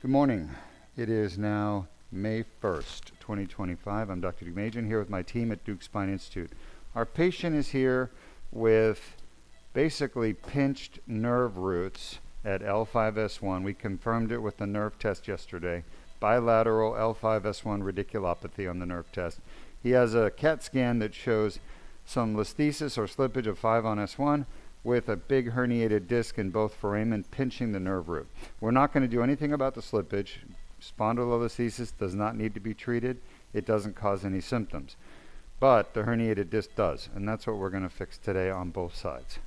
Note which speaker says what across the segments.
Speaker 1: Good morning. It is now May 1st, 2025. I'm Dr. Discogenic here with my team at Duke Spine Institute. Our patient is here with basically pinched nerve roots at L5-S1. We confirmed it with the nerve test yesterday. Bilateral L5-S1 radiculopathy on the nerve test. He has a CAT scan that shows some listhesis or slippage of 5 on S1 with a big herniated disc in both foramen pinching the nerve root. We're not going to do anything about the slippage. Spondylolisthesis does not need to be treated. It doesn't cause any symptoms. But the herniated disc does, and that's what we're going to fix today on both sides.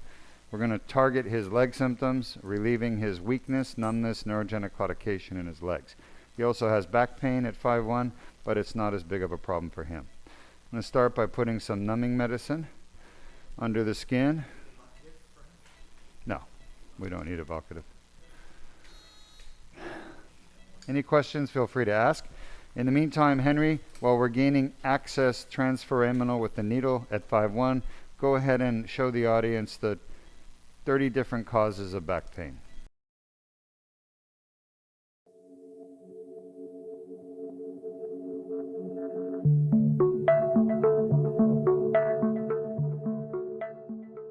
Speaker 1: We're going to target his leg symptoms, relieving his weakness, numbness, neurogenic claudication in his legs. He also has back pain at 5-1, but it's not as big of a problem for him. I'm going to start by putting some numbing medicine under the skin. No, we don't need evocative. Any questions, feel free to ask. In the meantime, Henry, while we're gaining access transforaminal with the needle at 5-1, go ahead and show the audience the 30 different causes of back pain.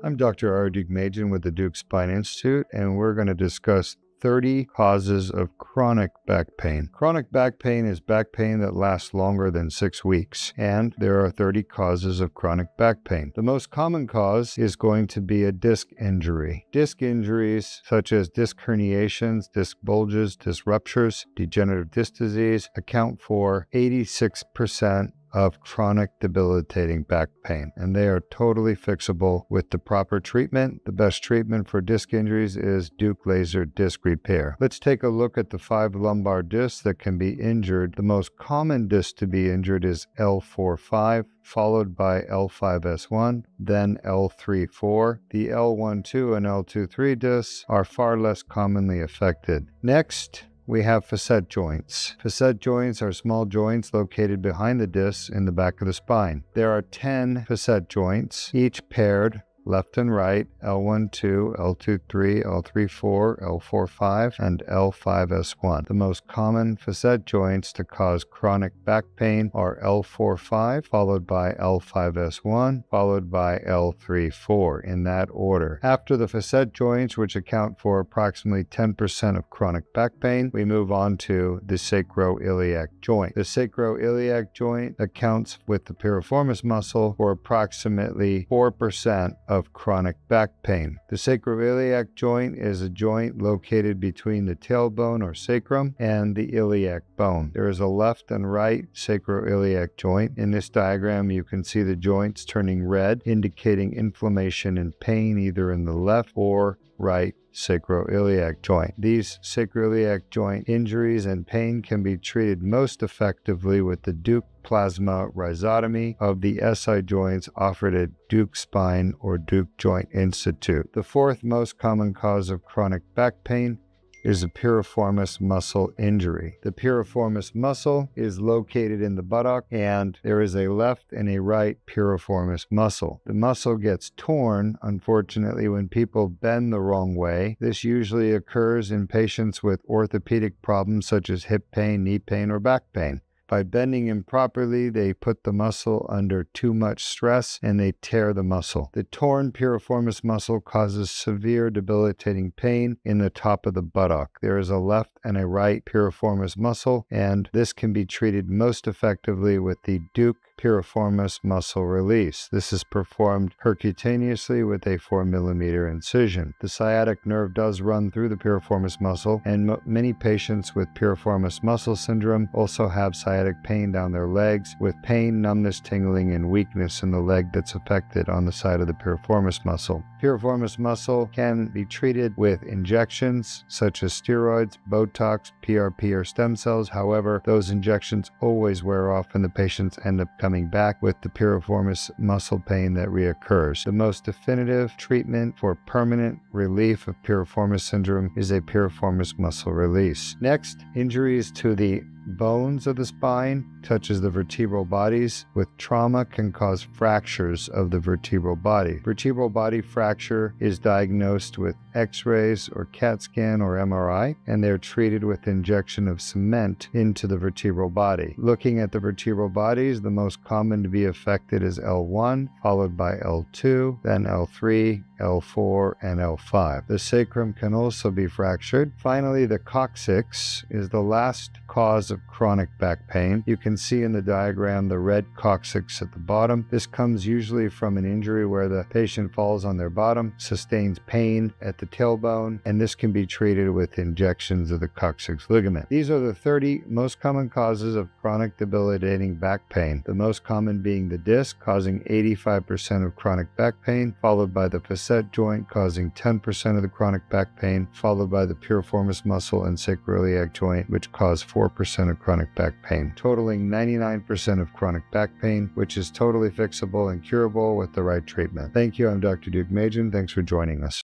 Speaker 1: I'm Dr. R. Discogenic with the Duke Spine Institute, and we're going to discuss 30 causes of chronic back pain. Chronic back pain is back pain that lasts longer than 6 weeks, and there are 30 causes of chronic back pain. The most common cause is going to be a disc injury. Disc injuries such as disc herniations, disc bulges, disc ruptures, degenerative disc disease account for 86% of chronic debilitating back pain, and they are totally fixable with the proper treatment. The best treatment for disc injuries is Duke laser disc repair. Let's take a look at the 5 lumbar discs that can be injured. The most common disc to be injured is L4-5, followed by L5-S1, then L3-4. The L1-2 and L2-3 discs are far less commonly affected. Next, we have facet joints. Facet joints are small joints located behind the discs in the back of the spine. There are 10 facet joints, each paired left and right, L1-2, L2-3, L3-4, L4-5, and L5-S1. The most common facet joints to cause chronic back pain are L4-5, followed by L5-S1, followed by L3-4, in that order. After the facet joints, which account for approximately 10% of chronic back pain, we move on to the sacroiliac joint. The sacroiliac joint accounts with the piriformis muscle for approximately 4% of chronic back pain. The sacroiliac joint is a joint located between the tailbone or sacrum and the iliac bone. There is a left and right sacroiliac joint. In this diagram, you can see the joints turning red, indicating inflammation and pain either in the left or right sacroiliac joint. These sacroiliac joint injuries and pain can be treated most effectively with the Duke plasma rhizotomy of the SI joints offered at Duke Spine or Duke Joint Institute. The fourth most common cause of chronic back pain is a piriformis muscle injury. The piriformis muscle is located in the buttock, and there is a left and a right piriformis muscle. The muscle gets torn, unfortunately, when people bend the wrong way. This usually occurs in patients with orthopedic problems such as hip pain, knee pain, or back pain. By bending improperly, they put the muscle under too much stress and they tear the muscle. The torn piriformis muscle causes severe debilitating pain in the top of the buttock. There is a left and a right piriformis muscle, and this can be treated most effectively with the Duke piriformis muscle release. This is performed percutaneously with a 4mm incision. The sciatic nerve does run through the piriformis muscle, and many patients with piriformis muscle syndrome also have sciatic pain down their legs, with pain, numbness, tingling, and weakness in the leg that's affected on the side of the piriformis muscle. Piriformis muscle can be treated with injections such as steroids, Botox, PRP, or stem cells. However, those injections always wear off and the patients end up coming back with the piriformis muscle pain that reoccurs. The most definitive treatment for permanent relief of piriformis syndrome is a piriformis muscle release. Next, injuries to the bones of the spine, touches the vertebral bodies. With trauma, can cause fractures of the vertebral body. Vertebral body fracture is diagnosed with X-rays or CAT scan or MRI, and they're treated with injection of cement into the vertebral body. Looking at the vertebral bodies, the most common to be affected is L1, followed by L2, then L3, L4, and L5. The sacrum can also be fractured. Finally, the coccyx is the last cause of chronic back pain. You can see in the diagram the red coccyx at the bottom. This comes usually from an injury where the patient falls on their bottom, sustains pain at the tailbone, and this can be treated with injections of the coccyx ligament. These are the 30 most common causes of chronic debilitating back pain, the most common being the disc, causing 85% of chronic back pain, followed by the facet joint, causing 10% of the chronic back pain, followed by the piriformis muscle and sacroiliac joint, which cause 4% of chronic back pain, totaling 99% of chronic back pain, which is totally fixable and curable with the right treatment. Thank you. I'm Dr. Duke Machen. Thanks for joining us.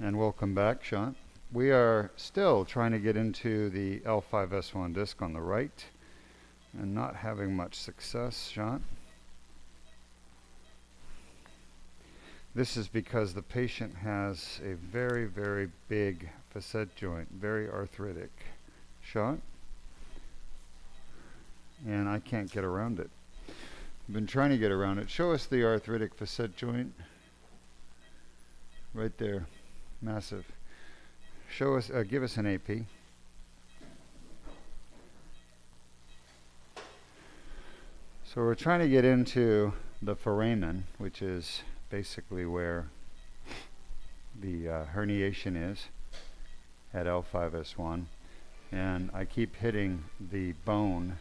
Speaker 1: And welcome back, Sean. We are still trying to get into the L5-S1 disc on the right and not having much success, Sean. This is because the patient has a very, very big facet joint, very arthritic. Sean? And I can't get around it. I've been trying to get around it. Show us the arthritic facet joint. Right there. Massive. Show us, give us an AP. So we're trying to get into the foramen, which is basically where the herniation is at L5-S1. And I keep hitting the bone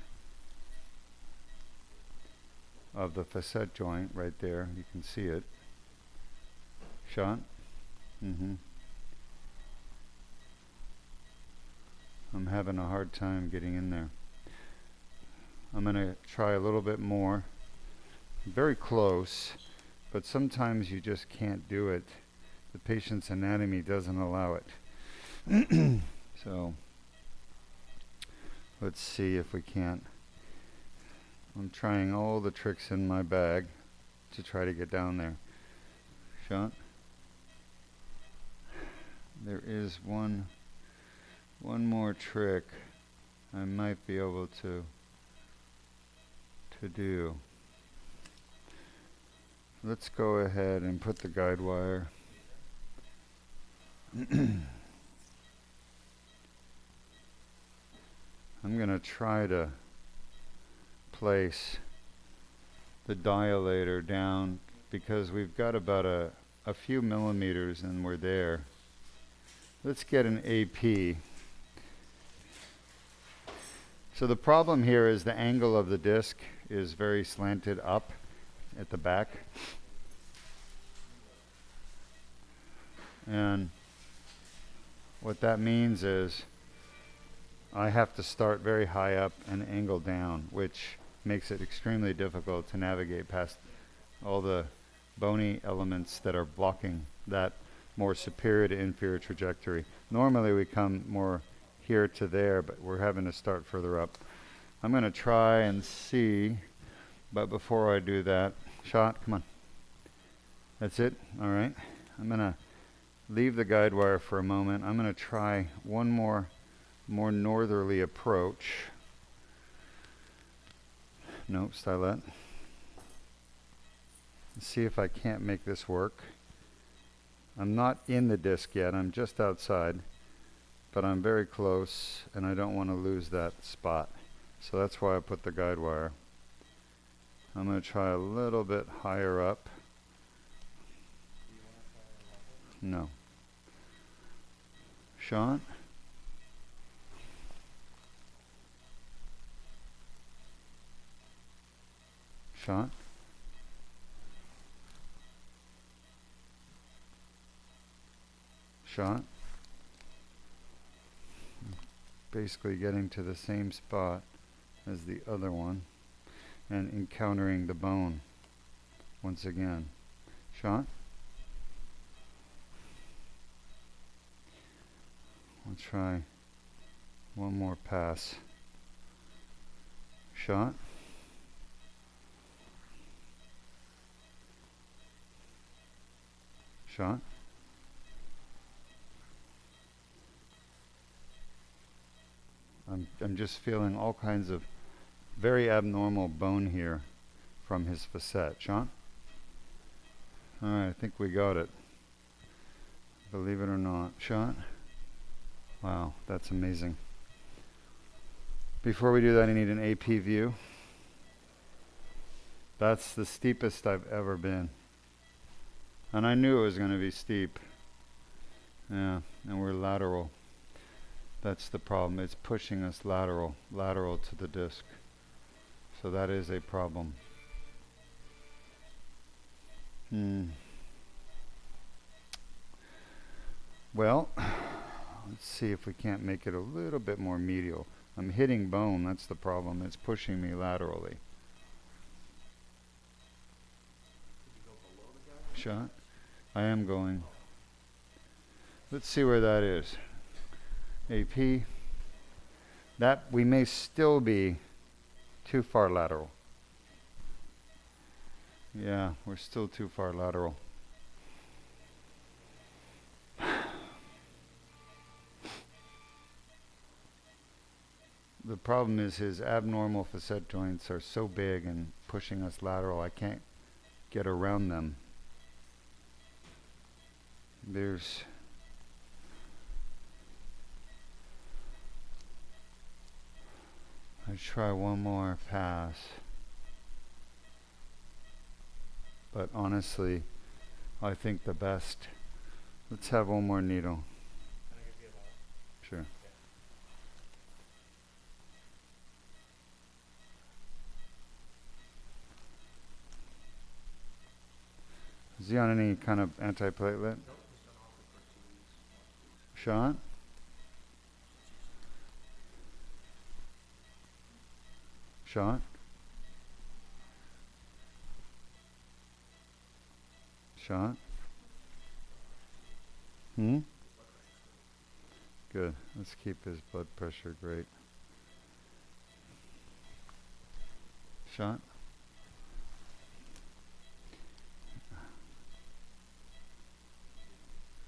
Speaker 1: of the facet joint right there. You can see it. Sean? I'm having a hard time getting in there. I'm going to try a little bit more. Very close, but sometimes you just can't do it. The patient's anatomy doesn't allow it. So let's see if we can't. I'm trying all the tricks in my bag to try to get down there. Sean? There is one more trick I might be able to do. Let's go ahead and put the guide wire. I'm going to try to place the dilator down because we've got about a few millimeters and we're there. Let's get an AP. So the problem here is the angle of the disc is very slanted up at the back. And what that means is I have to start very high up and angle down, which makes it extremely difficult to navigate past all the bony elements that are blocking that more superior to inferior trajectory. Normally we come more here to there, but we're having to start further up. I'm going to try and see, but before I do that, shot, come on. That's it? All right. I'm going to leave the guide wire for a moment. I'm going to try one more northerly approach. No, stylet. Let's see if I can't make this work. I'm not in the disc yet. I'm just outside, but I'm very close, and I don't want to lose that spot. So that's why I put the guide wire. I'm going to try a little bit higher up. No. Sean? Sean? Sean? Basically getting to the same spot as the other one and encountering the bone once again. Sean? I'll try One more pass. Shot. Shot. I'm just feeling all kinds of very abnormal bone here from his facet. Shot. Alright, I think we got it. Believe it or not. Shot. Wow, that's amazing. Before we do that, I need an AP view. That's the steepest I've ever been. And I knew it was going to be steep. Yeah, and we're lateral. That's the problem. It's pushing us lateral to the disc. So that is a problem. Well, let's see if we can't make it a little bit more medial. I'm hitting bone, that's the problem. It's pushing me laterally. Shot. I am going. Let's see where that is. AP. That we may still be too far lateral. Yeah, we're still too far lateral. The problem is his abnormal facet joints are so big and pushing us lateral, I can't get around them. I try one more pass. But honestly, I think the best. Let's have one more needle.
Speaker 2: Can I give you a ball?
Speaker 1: Sure.
Speaker 2: Okay.
Speaker 1: Is he on any kind of antiplatelet?
Speaker 2: Nope, he's been off it for 2 weeks.
Speaker 1: Shot? Shot? Shot? Good. Let's keep his blood pressure great. Shot?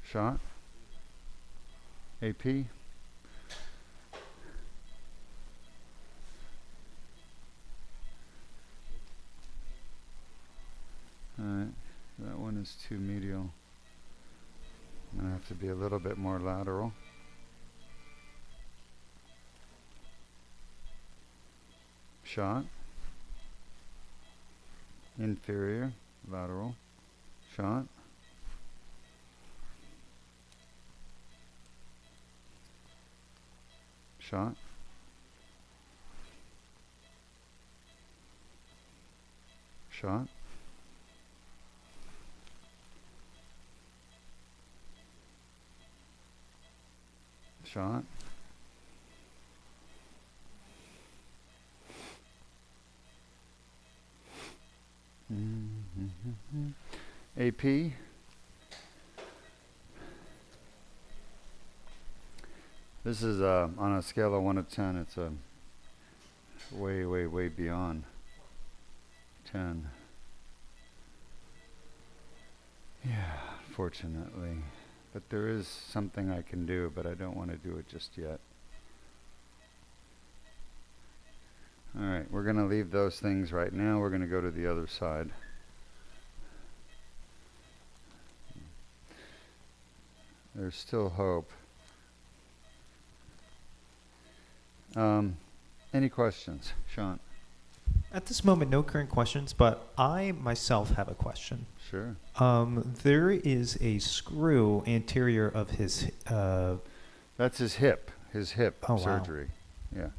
Speaker 1: Shot? AP? Alright, that one is too medial. I'm going to have to be a little bit more lateral. Shot. Inferior, lateral. Shot. Shot. Shot. Shot. AP. This is on a scale of 1 to 10. It's a way beyond 10. Yeah, fortunately. But there is something I can do, but I don't want to do it just yet. Alright, we're going to leave those things right now. We're going to go to the other side. There's still hope. Any questions? Sean?
Speaker 2: At this moment, no current questions, but I myself have a question.
Speaker 1: Sure.
Speaker 2: There is a screw anterior of his...
Speaker 1: That's his hip surgery.
Speaker 2: Wow.
Speaker 1: Yeah.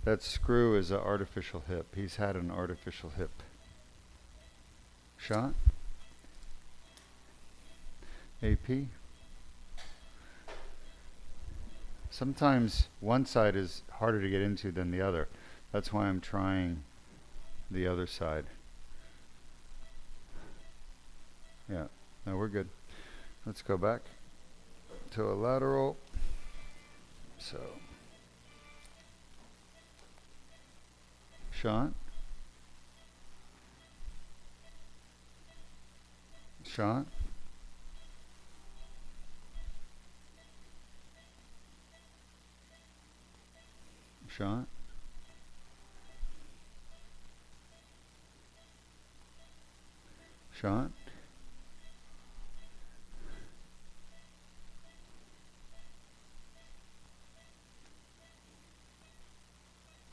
Speaker 1: That screw is an artificial hip. He's had an artificial hip. Shot? AP? Sometimes one side is harder to get into than the other. That's why I'm trying the other side. Yeah, no, we're good. Let's go back to a lateral. So, Shot. Shot. Shot. Shot.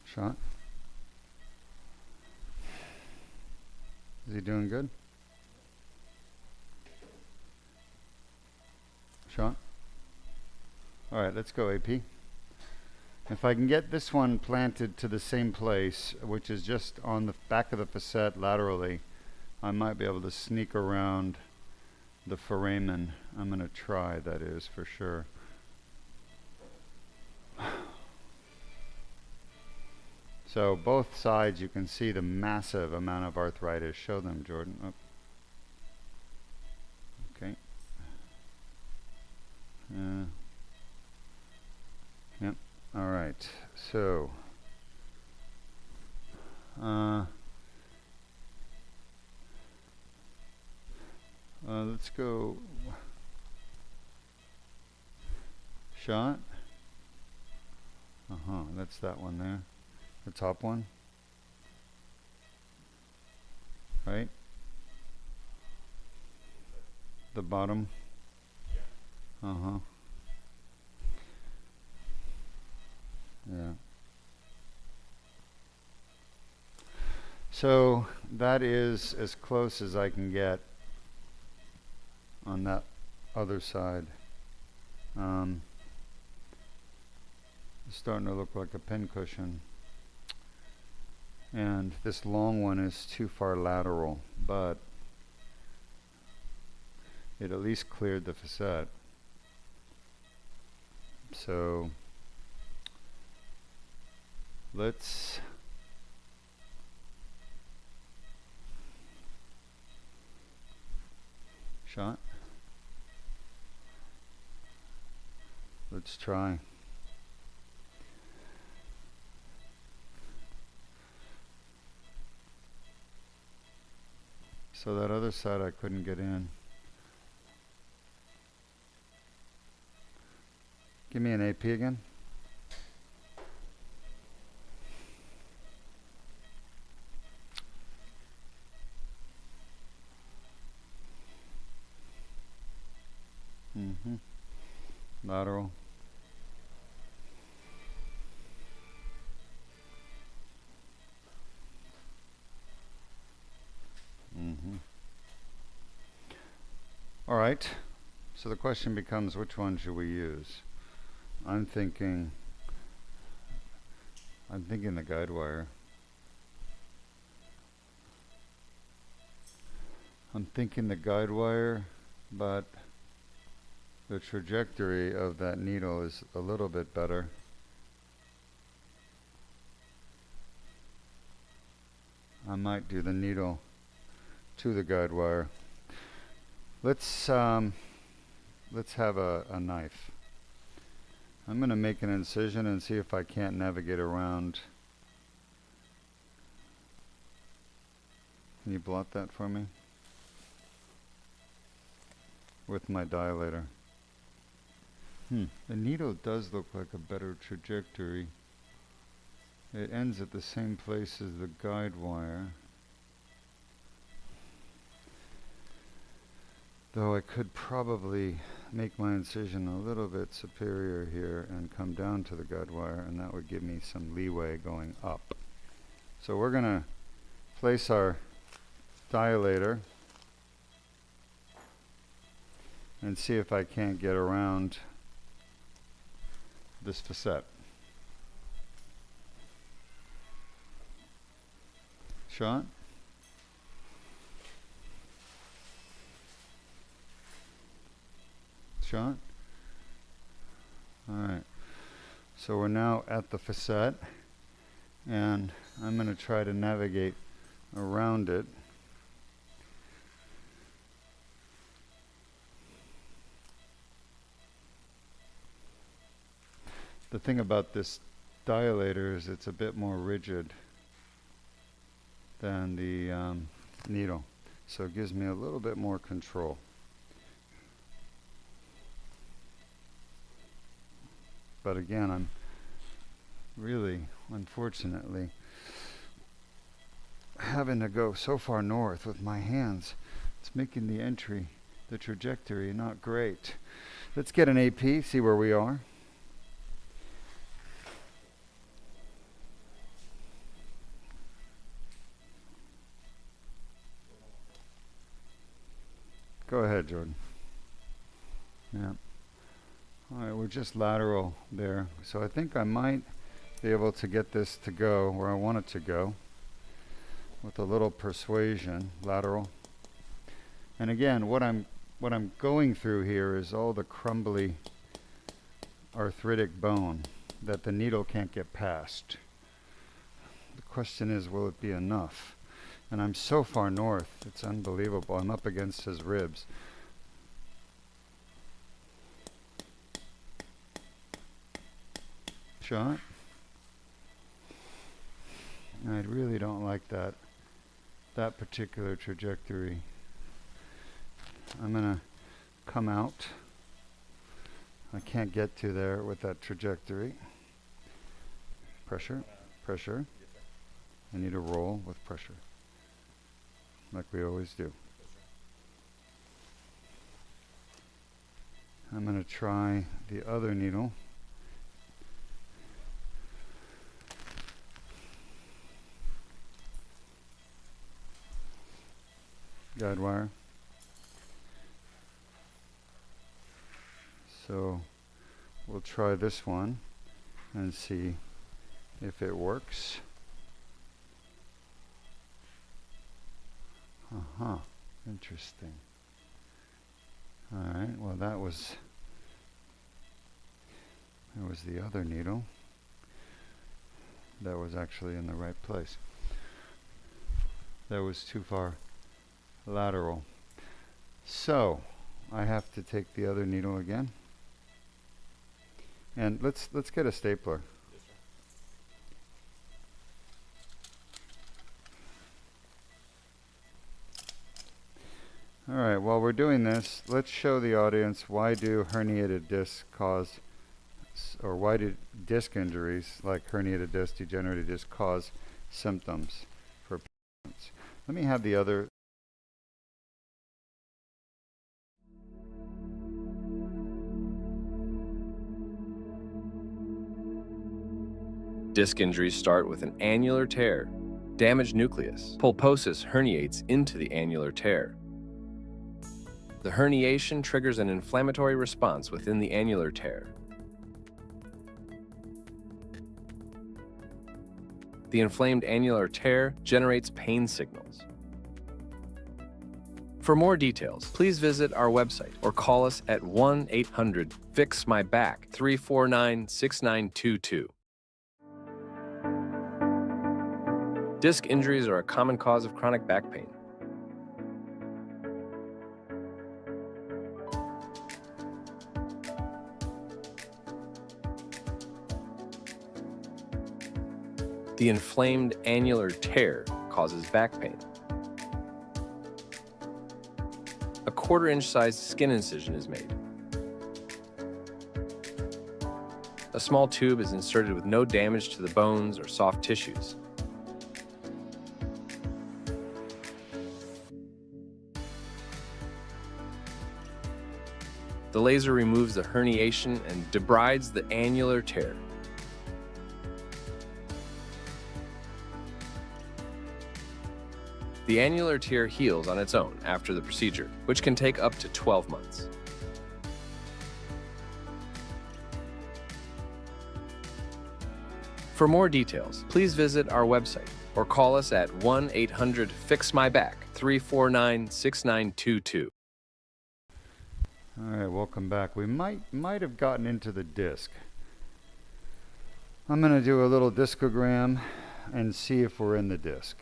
Speaker 1: Shot. Is he doing good? Shot. All right, let's go AP. If I can get this one planted to the same place, which is just on the back of the facet laterally, I might be able to sneak around the foramen. I'm going to try, that is, for sure. So both sides you can see the massive amount of arthritis. Show them, Jordan. Oh. Okay. Yep. All right. So let's go shot. That's that one there. The top one. Right? The bottom. Yeah. So that is as close as I can get on that other side. It's starting to look like a pincushion. And this long one is too far lateral, but it at least cleared the facet. So let's shot. Let's try. So that other side I couldn't get in. Give me an AP again. Lateral. All right. So the question becomes, which one should we use? I'm thinking the guide wire. I'm thinking the guide wire, but the trajectory of that needle is a little bit better. I might do the needle to the guide wire. Let's have a knife. I'm going to make an incision and see if I can't navigate around. Can you blot that for me? With my dilator. The needle does look like a better trajectory. It ends at the same place as the guide wire. Though I could probably make my incision a little bit superior here and come down to the guide wire, and that would give me some leeway going up. So we're going to place our dilator and see if I can't get around this facet. Shot. Shot. All right. So we're now at the facet, and I'm going to try to navigate around it. The thing about this dilator is it's a bit more rigid than the needle. So it gives me a little bit more control. But again, I'm really, unfortunately, having to go so far north with my hands. It's making the entry, the trajectory, not great. Let's get an AP, see where we are. Go ahead, Jordan. Yeah. All right, we're just lateral there. So I think I might be able to get this to go where I want it to go with a little persuasion, lateral. And again, what I'm going through here is all the crumbly arthritic bone that the needle can't get past. The question is, will it be enough? And I'm so far north, it's unbelievable. I'm up against his ribs. Shot. I really don't like that particular trajectory. I'm gonna come out. I can't get to there with that trajectory. Pressure, pressure. I need to roll with pressure, like we always do. I'm gonna try the other needle. Guide wire. So we'll try this one and see if it works. Interesting. All right, well that was the other needle. That was actually in the right place. That was too far lateral. So I have to take the other needle again. And let's get a stapler.
Speaker 2: Yes, sir.
Speaker 1: All right, while we're doing this, let's show the audience why do herniated discs cause, or why do disc injuries like herniated disc, degenerative disc cause symptoms for patients. Let me have the other.
Speaker 3: Disc injuries start with an annular tear, damaged nucleus. Pulposis herniates into the annular tear. The herniation triggers an inflammatory response within the annular tear. The inflamed annular tear generates pain signals. For more details, please visit our website or call us at 1-800-FIX-MY-BACK 349-6922. Disc injuries are a common cause of chronic back pain. The inflamed annular tear causes back pain. A 1/4-inch sized skin incision is made. A small tube is inserted with no damage to the bones or soft tissues. The laser removes the herniation and debrides the annular tear. The annular tear heals on its own after the procedure, which can take up to 12 months. For more details, please visit our website or call us at 1-800-FIX-MY-BACK 349-6922.
Speaker 1: All right, welcome back. We might have gotten into the disc. I'm going to do a little discogram and see if we're in the disc.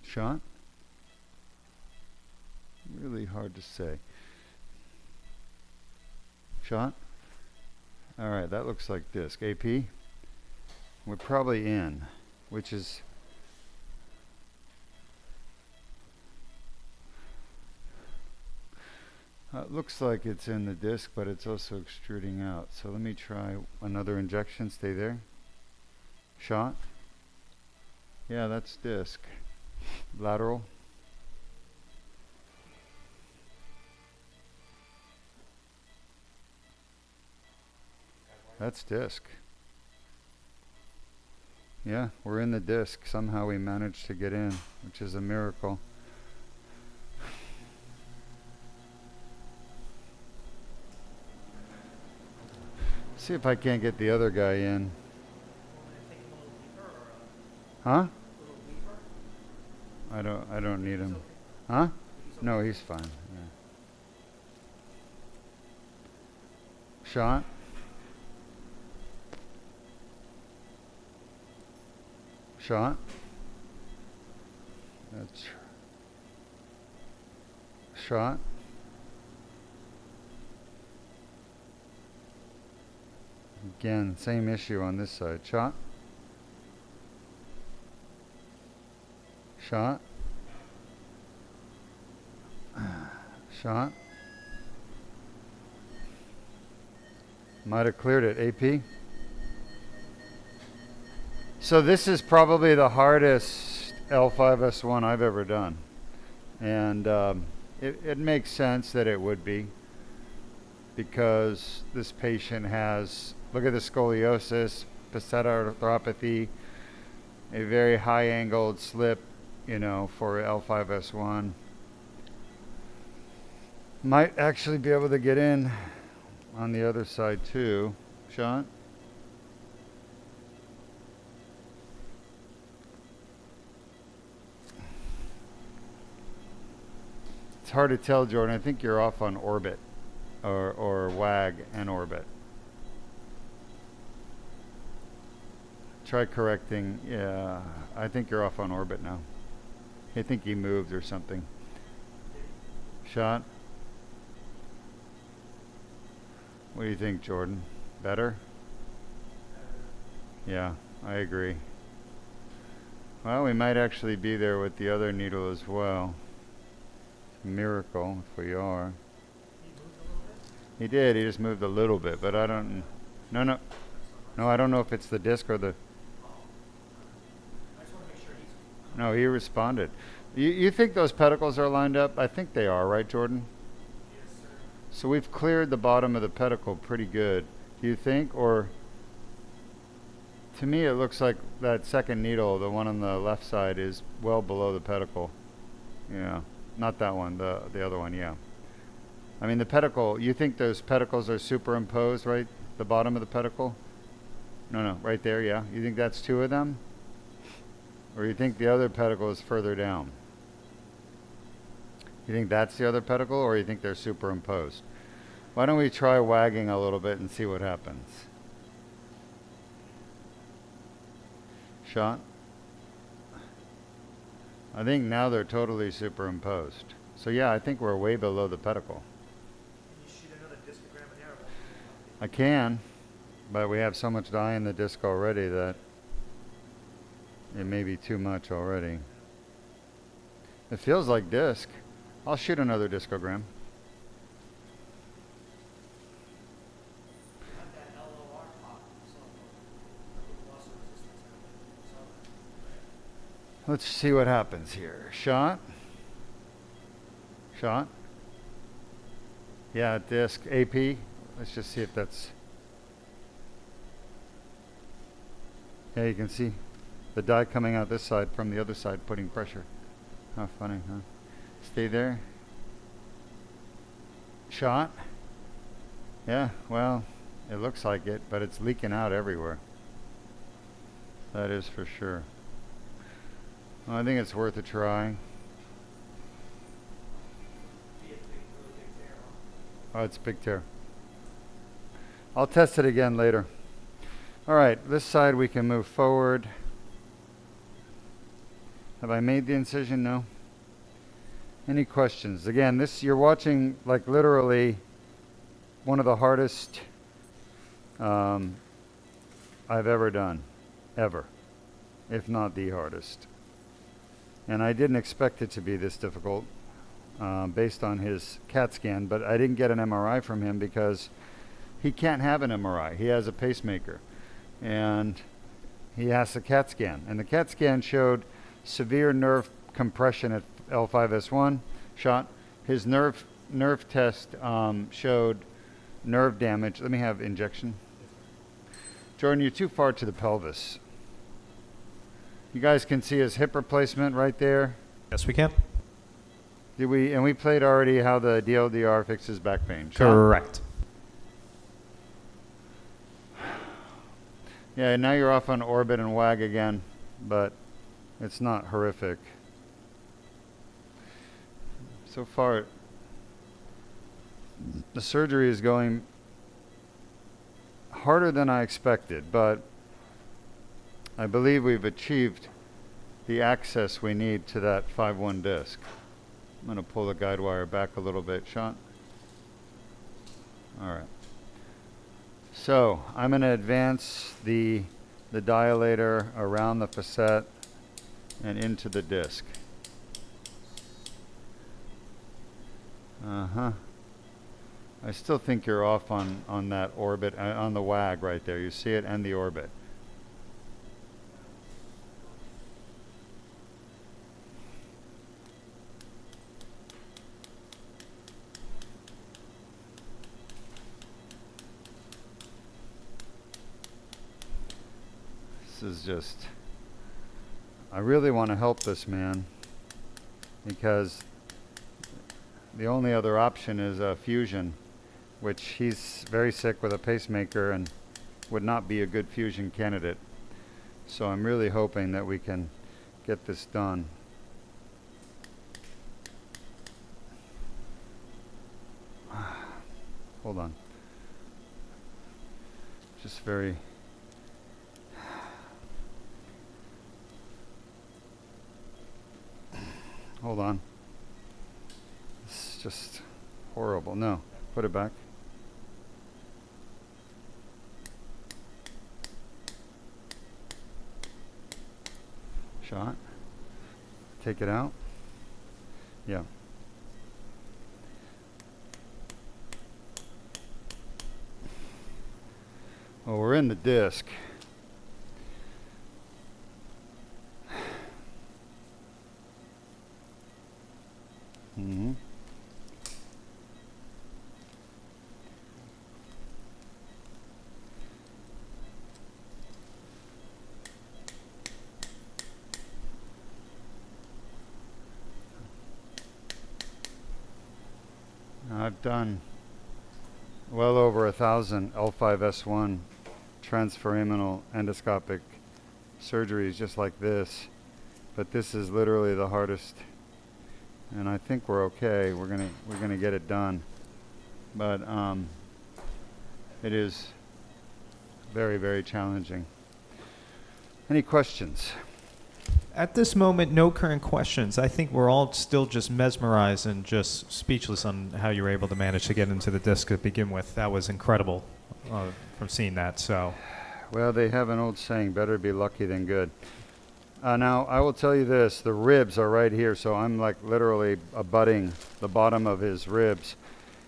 Speaker 1: Shot? Really hard to say. Shot. All right, that looks like disc. AP. We're probably in, which is looks like it's in the disc, but it's also extruding out. So let me try another injection. Stay there. Shot. Yeah, that's disc. Lateral. That's disc. Yeah, we're in the disc. Somehow we managed to get in, which is a miracle. See if I can't get the other guy in. Huh? I don't need him. Huh? No, he's fine. Yeah. Shot. Shot. That's shot. Again, same issue on this side. Shot. Shot. Shot. Might have cleared it. AP. So this is probably the hardest L5-S1 I've ever done. And it makes sense that it would be, because this patient has, look at the scoliosis, facet arthropathy, a very high angled slip, you know, for L5-S1. Might actually be able to get in on the other side too. Shot. It's hard to tell, Jordan. I think you're off on orbit, or WAG and orbit. Try correcting. Yeah, I think you're off on orbit now. I think he moved or something. Shot. What do you think, Jordan? Better? Yeah, I agree. Well, we might actually be there with the other needle as well. Miracle if we are. He did. He just moved a little bit, but I don't. No. I don't know if it's the disc or the. No, he responded. You think those pedicles are lined up? I think they are, right, Jordan?
Speaker 2: Yes, sir.
Speaker 1: So we've cleared the bottom of the pedicle pretty good. Do you think, or? To me, it looks like that second needle, the one on the left side, is well below the pedicle. Yeah. Not that one, the other one, yeah. I mean, the pedicle, you think those pedicles are superimposed, right? The bottom of the pedicle? No, right there, yeah. You think that's two of them? Or you think the other pedicle is further down? You think that's the other pedicle, or you think they're superimposed? Why don't we try wagging a little bit and see what happens? Shot. I think now they're totally superimposed. So yeah, I think we're way below the pedicle.
Speaker 2: Can you shoot another discogram in there?
Speaker 1: I can, but we have so much dye in the disc already that it may be too much already. It feels like disc. I'll shoot another discogram. Let's see what happens here. Shot. Shot. Yeah, disc. AP. Let's just see if that's... Yeah, you can see the dye coming out this side from the other side, putting pressure. How funny, huh? Stay there. Shot. Yeah, well, it looks like it, but it's leaking out everywhere. That is for sure. Well, I think it's worth a try. Oh, it's a big tear. I'll test it again later. All right, this side we can move forward. Have I made the incision? No. Any questions? Again, this you're watching like literally one of the hardest I've ever done, ever, if not the hardest. And I didn't expect it to be this difficult based on his CAT scan, but I didn't get an MRI from him because he can't have an MRI. He has a pacemaker, and he has a CAT scan. And the CAT scan showed severe nerve compression at L5-S1 shot. His nerve test showed nerve damage. Let me have injection. Jordan, you're too far to the pelvis. You guys can see his hip replacement right there.
Speaker 2: Yes, we can.
Speaker 1: We played already how the DLDR fixes back pain. Shot?
Speaker 2: Correct.
Speaker 1: Yeah, now you're off on orbit and WAG again, but it's not horrific. So far, the surgery is going harder than I expected, but I believe we've achieved the access we need to that 5-1 disc. I'm going to pull the guide wire back a little bit, Sean. All right. So I'm going to advance the dilator around the facet and into the disc. I still think you're off on that orbit, on the WAG right there. You see it and the orbit. This is just, I really want to help this man because the only other option is a fusion, which he's very sick with a pacemaker and would not be a good fusion candidate. So I'm really hoping that we can get this done. Hold on. Just very... Hold on. It's just horrible. No, put it back. Shot. Take it out. Yeah. Well, we're in the disc. Mm-hmm. I've done well over 1,000 L5-S1 transforaminal endoscopic surgeries just like this, but this is literally the hardest. And I think we're okay. We're gonna get it done, but it is very, very challenging. Any questions?
Speaker 2: At this moment, no current questions. I think we're all still just mesmerized and just speechless on how you were able to manage to get into the disc to begin with. That was incredible from seeing that. So,
Speaker 1: well, they have an old saying: "Better be lucky than good." Now, I will tell you this, the ribs are right here, so I'm like literally abutting the bottom of his ribs.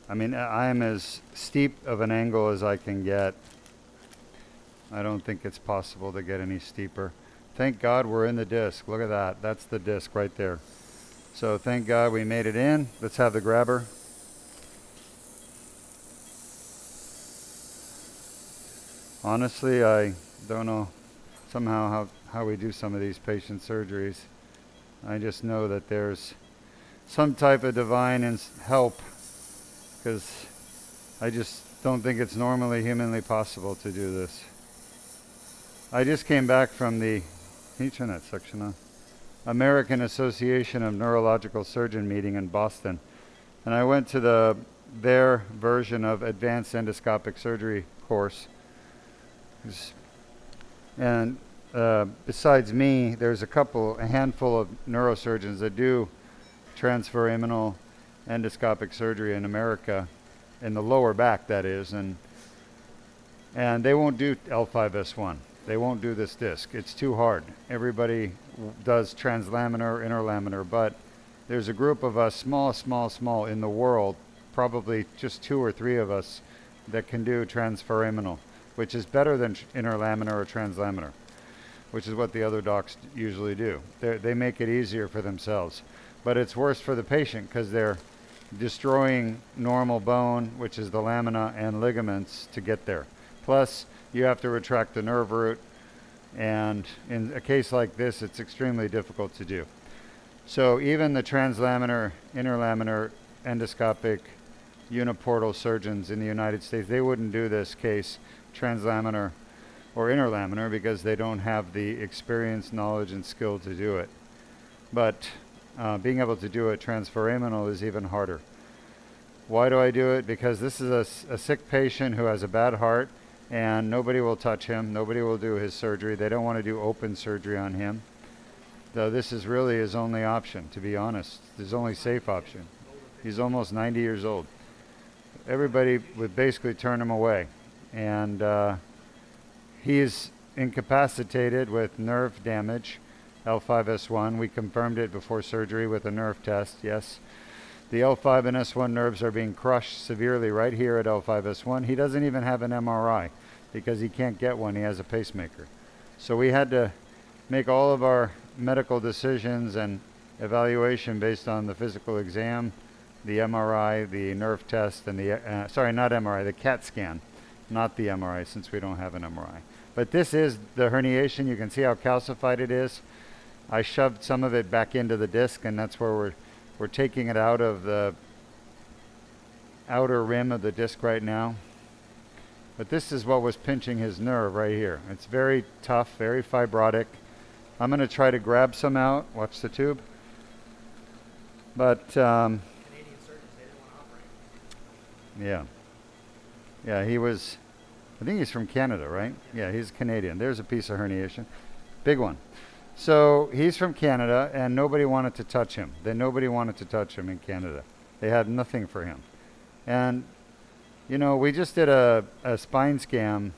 Speaker 1: I mean, I am as steep of an angle as I can get. I don't think it's possible to get any steeper. Thank God we're in the disc. Look at that. That's the disc right there. So thank God we made it in. Let's have the grabber. Honestly, I don't know somehow how we do some of these patient surgeries. I just know that there's some type of divine help, because I just don't think it's normally humanly possible to do this. I just came back from the, can you turn that section on? American Association of Neurological Surgeon meeting in Boston. And I went to their version of advanced endoscopic surgery course. And besides me, there's a handful of neurosurgeons that do transforaminal endoscopic surgery in America. in the lower back, that is, and they won't do L5-S1. They won't do this disc. It's too hard. Everybody does translaminar, interlaminar, but there's a group of us, small in the world, probably just 2 or 3 of us, that can do transforaminal, which is better than interlaminar or translaminar, which is what the other docs usually do. They make it easier for themselves. But it's worse for the patient because they're destroying normal bone, which is the lamina and ligaments, to get there. Plus, you have to retract the nerve root, and in a case like this, it's extremely difficult to do. So even the translaminar, interlaminar, endoscopic, uniportal surgeons in the United States, they wouldn't do this case translaminar or interlaminar because they don't have the experience, knowledge, and skill to do it. But being able to do it transforaminal is even harder. Why do I do it? Because this is a sick patient who has a bad heart, and nobody will touch him. Nobody will do his surgery. They don't want to do open surgery on him. Though this is really his only option, to be honest. His only safe option. He's almost 90 years old. Everybody would basically turn him away. And he's incapacitated with nerve damage, L5-S1. We confirmed it before surgery with a nerve test, yes. The L5 and S1 nerves are being crushed severely right here at L5-S1. He doesn't even have an MRI because he can't get one. He has a pacemaker. So we had to make all of our medical decisions and evaluation based on the physical exam, the MRI, the nerve test, and the, sorry, not MRI, the CAT scan, not the MRI since we don't have an MRI. But this is the herniation. You can see how calcified it is. I shoved some of it back into the disc, and that's where we're taking it out of the outer rim of the disc right now. But this is what was pinching his nerve right here. It's very tough, very fibrotic. I'm going to try to grab some out. Watch the tube. But
Speaker 4: Canadian surgeons, they didn't want to operate.
Speaker 1: yeah, he was. I think he's from Canada, right? Yeah, he's Canadian. There's a piece of herniation, big one. So he's from Canada, and nobody wanted to touch him. Nobody wanted to touch him in Canada. They had nothing for him. And, you know, we just did a spine scam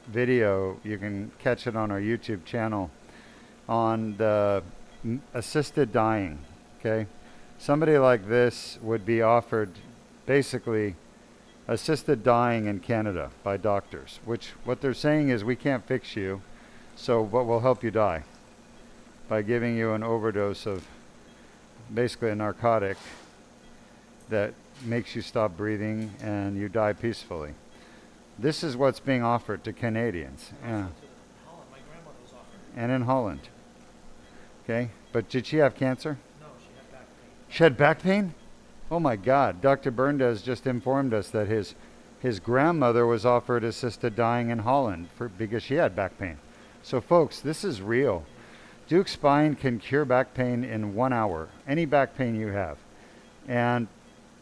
Speaker 1: video. You can catch it on our YouTube channel on the assisted dying, okay? Somebody like this would be offered basically assisted dying in Canada by doctors, which what they're saying is we can't fix you, but we'll help you die by giving you an overdose of basically a narcotic that makes you stop breathing and you die peacefully. This is what's being offered to Canadians. Yeah.
Speaker 4: Holland, my grandmother was offered.
Speaker 1: And in Holland. Okay, but did she have cancer?
Speaker 4: No, she had back pain.
Speaker 1: She had back pain? Oh my God, Dr. Berndes just informed us that his grandmother was offered assisted dying in Holland because she had back pain. So folks, this is real. Duke Spine can cure back pain in 1 hour, any back pain you have.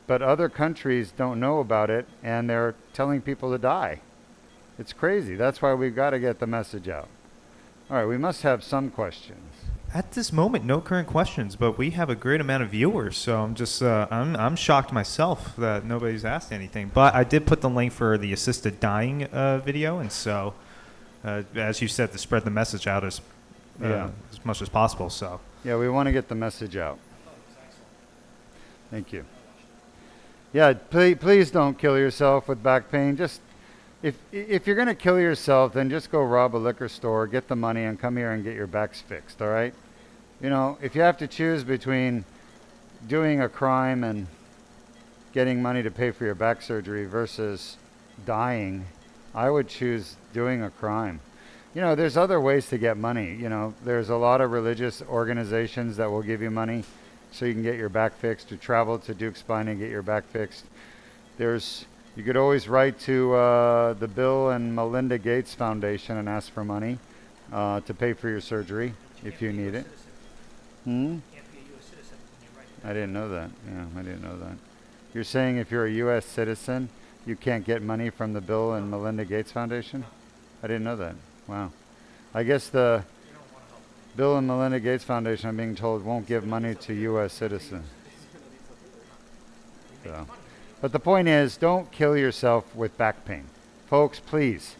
Speaker 1: But other countries don't know about it, and they're telling people to die. It's crazy. That's why we've got to get the message out. All right, we must have some questions.
Speaker 2: At this moment, no current questions, but we have a great amount of viewers, so I'm just I'm shocked myself that nobody's asked anything. But I did put the link for the assisted dying video, and so as you said, to spread the message out as much as possible. So
Speaker 1: yeah, we want to get the message out. Thank you. Yeah, please don't kill yourself with back pain. Just if you're going to kill yourself, then just go rob a liquor store, get the money, and come here and get your backs fixed. All right. You know, if you have to choose between doing a crime and getting money to pay for your back surgery versus dying, I would choose doing a crime. You know, there's other ways to get money. You know, there's a lot of religious organizations that will give you money so you can get your back fixed, or travel to Duke Spine and get your back fixed. You could always write to the Bill and Melinda Gates Foundation and ask for money to pay for your surgery if you need it.
Speaker 4: Can't be a U.S. citizen when you write.
Speaker 1: I didn't know that. Yeah, I didn't know that. You're saying if you're a U.S. citizen, you can't get money from the Bill and Melinda Gates Foundation? I didn't know that. Wow. I guess the Bill and Melinda Gates Foundation, I'm being told, won't give money to U.S. citizens. So. But the point is, don't kill yourself with back pain. Folks, please.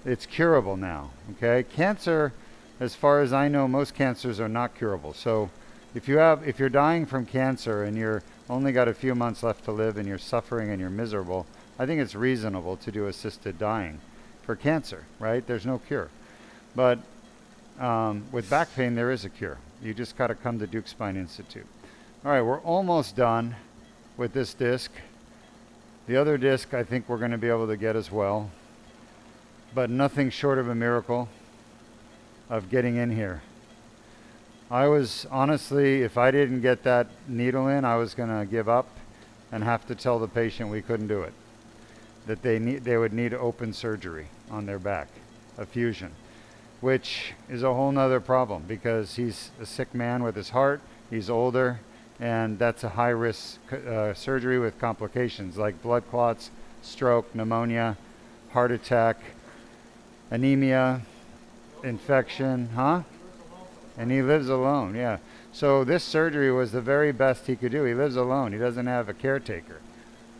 Speaker 1: It's curable now, okay? Cancer, as far as I know, most cancers are not curable. So if you're dying from cancer and you're only got a few months left to live and you're suffering and you're miserable, I think it's reasonable to do assisted dying for cancer, right? There's no cure. But with back pain, there is a cure. You just got to come to Duke Spine Institute. All right, we're almost done with this disc. The other disc I think we're going to be able to get as well, but nothing short of a miracle of getting in here. I was honestly, if I didn't get that needle in, I was going to give up and have to tell the patient we couldn't do it, that they would need open surgery on their back, a fusion, which is a whole nother problem because he's a sick man with his heart, he's older, and that's a high-risk surgery with complications like blood clots, stroke, pneumonia, heart attack, anemia, infection, and he lives alone, yeah. So this surgery was the very best he could do. He lives alone. He doesn't have a caretaker.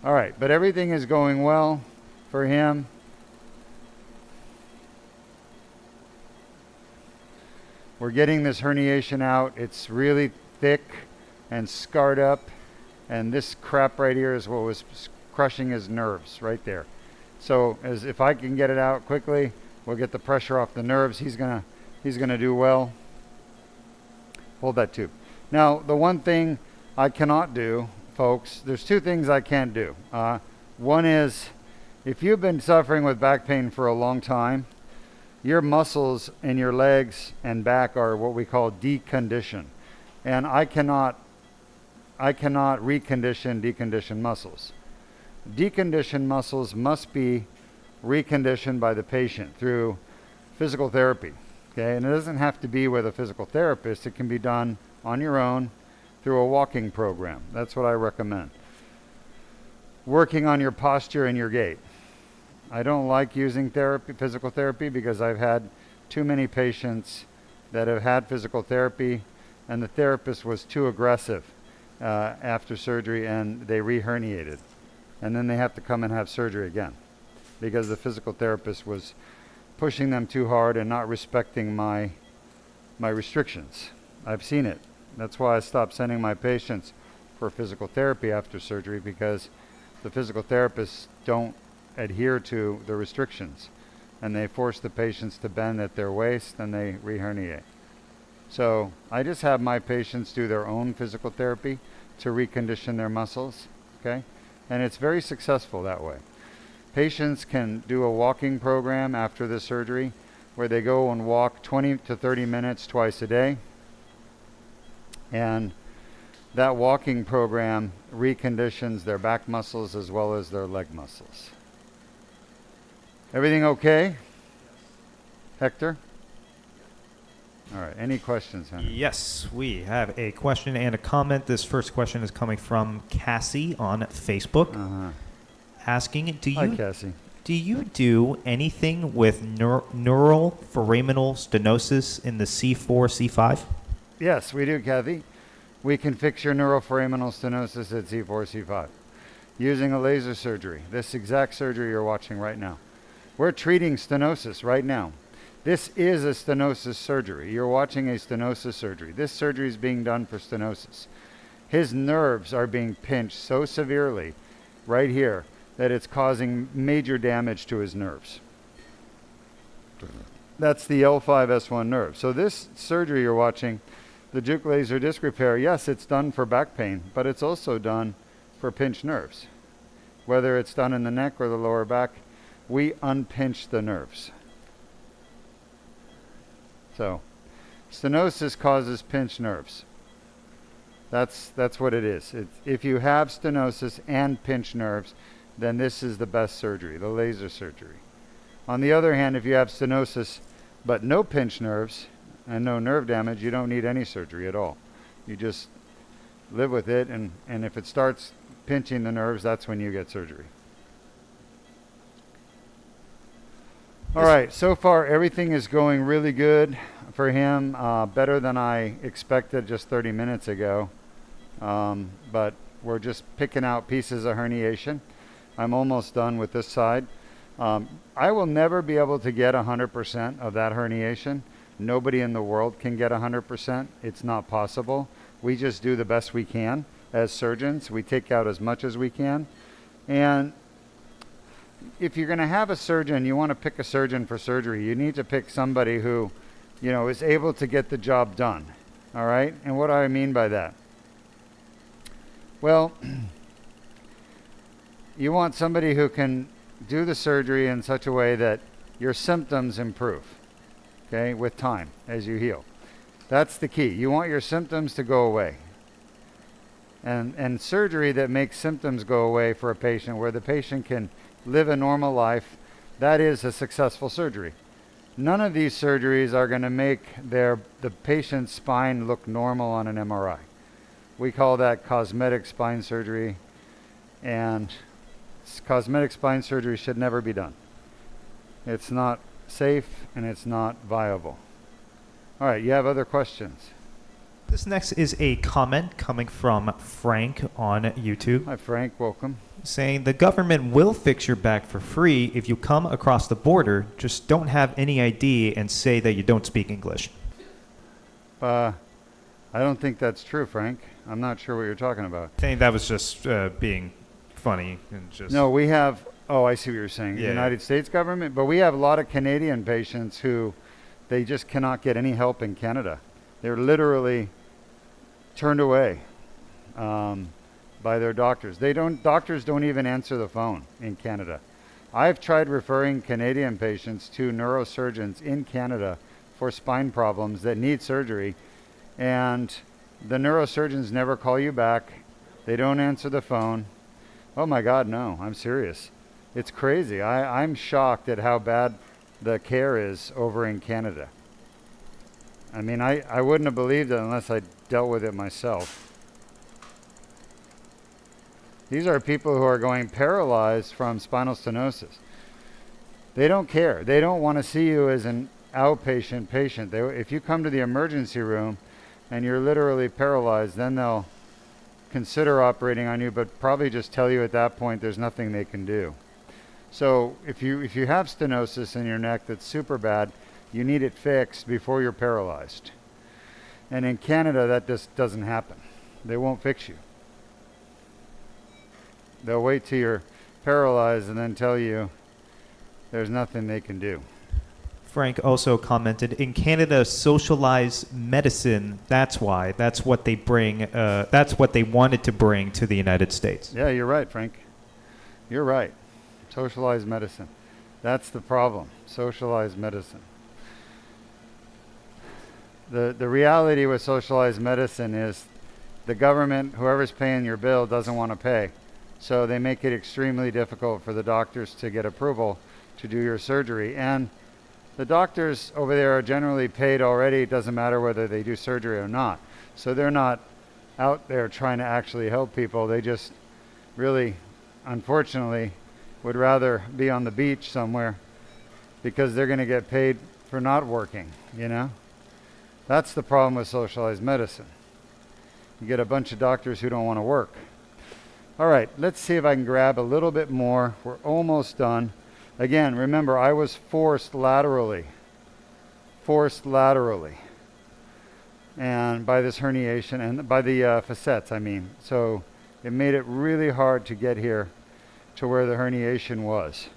Speaker 1: All right, but everything is going well for him. We're getting this herniation out. It's really thick and scarred up, and this crap right here is what was crushing his nerves right there. So if I can get it out quickly, we'll get the pressure off the nerves. He's gonna do well. Hold that tube. Now, the one thing I cannot do, folks, there's two things I can't do. One is, if you've been suffering with back pain for a long time, your muscles in your legs and back are what we call deconditioned. And I cannot recondition deconditioned muscles. Deconditioned muscles must be reconditioned by the patient through physical therapy. Okay, and it doesn't have to be with a physical therapist. It can be done on your own through a walking program. That's what I recommend. Working on your posture and your gait. I don't like using physical therapy, because I've had too many patients that have had physical therapy and the therapist was too aggressive after surgery and they re-herniated. And then they have to come and have surgery again because the physical therapist was pushing them too hard and not respecting my restrictions. I've seen it. That's why I stopped sending my patients for physical therapy after surgery, because the physical therapists don't adhere to the restrictions and they force the patients to bend at their waist and they re-herniate. So I just have my patients do their own physical therapy to recondition their muscles, okay? And it's very successful that way. Patients can do a walking program after the surgery where they go and walk 20 to 30 minutes twice a day. And that walking program reconditions their back muscles as well as their leg muscles. Everything okay? Hector? All right, any questions, Henry?
Speaker 2: Yes, we have a question and a comment. This first question is coming from Cassie on Facebook. Asking,
Speaker 1: Hi, Cassie.
Speaker 2: do you do anything with neural foraminal stenosis in the C4, C5?
Speaker 1: Yes, we do, Kathy. We can fix your neuroforaminal stenosis at C4, C5 using a laser surgery. This exact surgery you're watching right now. We're treating stenosis right now. This is a stenosis surgery. You're watching a stenosis surgery. This surgery is being done for stenosis. His nerves are being pinched so severely right here that it's causing major damage to his nerves. That's the L5-S1 nerve. So this surgery you're watching, the Duke laser disc repair, yes, it's done for back pain, but it's also done for pinched nerves. Whether it's done in the neck or the lower back, we unpinch the nerves. So stenosis causes pinched nerves. That's what it is. If you have stenosis and pinched nerves, then this is the best surgery, the laser surgery. On the other hand, if you have stenosis but no pinched nerves and no nerve damage, you don't need any surgery at all. You just live with it, and if it starts pinching the nerves, that's when you get surgery. All right, so far everything is going really good for him, better than I expected just 30 minutes ago. But We're just picking out pieces of herniation. I'm almost done with this side. I will never be able to get 100% of that herniation. Nobody in the world can get 100%. It's not possible. We just do the best we can as surgeons. We take out as much as we can. And if you're going to have a surgeon, you want to pick a surgeon for surgery. You need to pick somebody who, is able to get the job done. All right? And what do I mean by that? Well, you want somebody who can do the surgery in such a way that your symptoms improve, okay, with time as you heal. That's the key. You want your symptoms to go away. And surgery that makes symptoms go away for a patient, where the patient can live a normal life, that is a successful surgery. None of these surgeries are going to make the patient's spine look normal on an MRI. We call that cosmetic spine surgery, and cosmetic spine surgery should never be done. It's not safe and it's not viable. All right, you have other questions?
Speaker 2: This next is a comment coming from Frank on YouTube.
Speaker 1: Hi, Frank. Welcome.
Speaker 2: Saying the government will fix your back for free if you come across the border. Just don't have any ID and say that you don't speak English.
Speaker 1: I don't think that's true, Frank. I'm not sure what you're talking about.
Speaker 2: I think that was just being funny and just...
Speaker 1: No, we have... Oh, I see what you're saying.
Speaker 2: Yeah.
Speaker 1: The United States government? But we have a lot of Canadian patients who they just cannot get any help in Canada. They're literally turned away by their doctors. Doctors don't even answer the phone in Canada. I've tried referring Canadian patients to neurosurgeons in Canada for spine problems that need surgery, and the neurosurgeons never call you back. They don't answer the phone. Oh my God, no, I'm serious. It's crazy. I'm shocked at how bad the care is over in Canada. I mean, I wouldn't have believed it unless I dealt with it myself. These are people who are going paralyzed from spinal stenosis. They don't care. They don't want to see you as an outpatient patient. If you come to the emergency room and you're literally paralyzed, then they'll consider operating on you, but probably just tell you at that point there's nothing they can do. So if you have stenosis in your neck that's super bad, you need it fixed before you're paralyzed. And in Canada, that just doesn't happen. They won't fix you. They'll wait till you're paralyzed and then tell you there's nothing they can do.
Speaker 2: Frank also commented, in Canada, socialized medicine, that's why. That's what they bring. That's what they wanted to bring to the United States.
Speaker 1: Yeah, you're right, Frank. You're right. Socialized medicine. That's the problem. Socialized medicine. The reality with socialized medicine is the government, whoever's paying your bill, doesn't want to pay. So they make it extremely difficult for the doctors to get approval to do your surgery. And the doctors over there are generally paid already. It doesn't matter whether they do surgery or not. So they're not out there trying to actually help people. They just really, unfortunately, would rather be on the beach somewhere because they're going to get paid for not working, you know? That's the problem with socialized medicine. You get a bunch of doctors who don't want to work. All right, let's see if I can grab a little bit more. We're almost done. Again, remember, I was forced laterally, and by this herniation, and by the facets, I mean. So it made it really hard to get here to where the herniation was.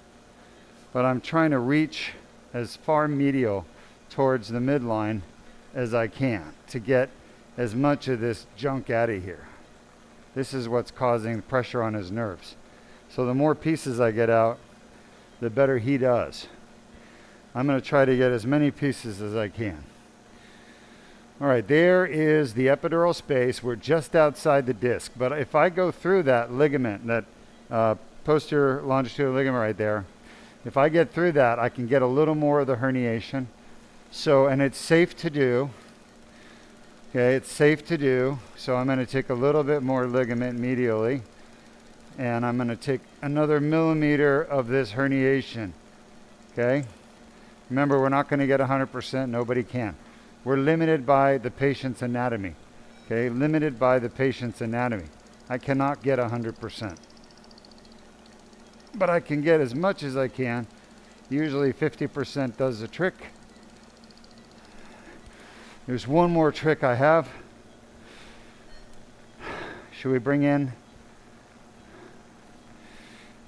Speaker 1: But I'm trying to reach as far medial towards the midline as I can to get as much of this junk out of here. This is what's causing pressure on his nerves. So the more pieces I get out, the better he does. I'm going to try to get as many pieces as I can. All right, there is the epidural space. We're just outside the disc. But if I go through that ligament, that posterior longitudinal ligament right there, if I get through that, I can get a little more of the herniation. So, and it's safe to do. Okay, it's safe to do. So I'm going to take a little bit more ligament medially. And I'm going to take another millimeter of this herniation. Okay? Remember, we're not going to get 100%. Nobody can. We're limited by the patient's anatomy. Okay? Limited by the patient's anatomy. I cannot get 100%. But I can get as much as I can. Usually 50% does the trick. There's one more trick I have. Should we bring in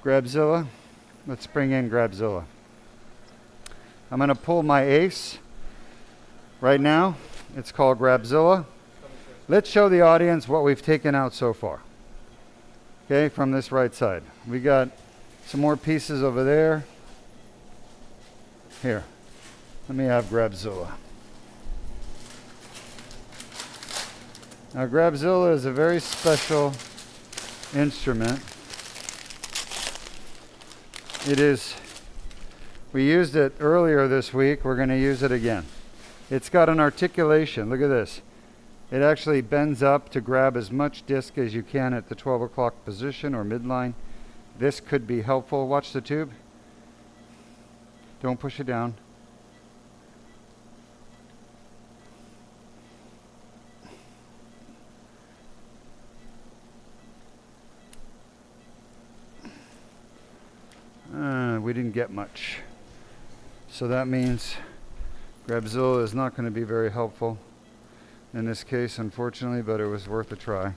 Speaker 1: Grabzilla? Let's bring in Grabzilla. I'm going to pull my ace right now. It's called Grabzilla. Let's show the audience what we've taken out so far. Okay, from this right side. We got some more pieces over there. Here, let me have Grabzilla. Now Grabzilla is a very special instrument. It is, we used it earlier this week, we're going to use it again. It's got an articulation, look at this. It actually bends up to grab as much disc as you can at the 12 o'clock position or midline. This could be helpful. Watch the tube. Don't push it down. We didn't get much. So that means Grabzilla is not going to be very helpful in this case, unfortunately, but it was worth a try.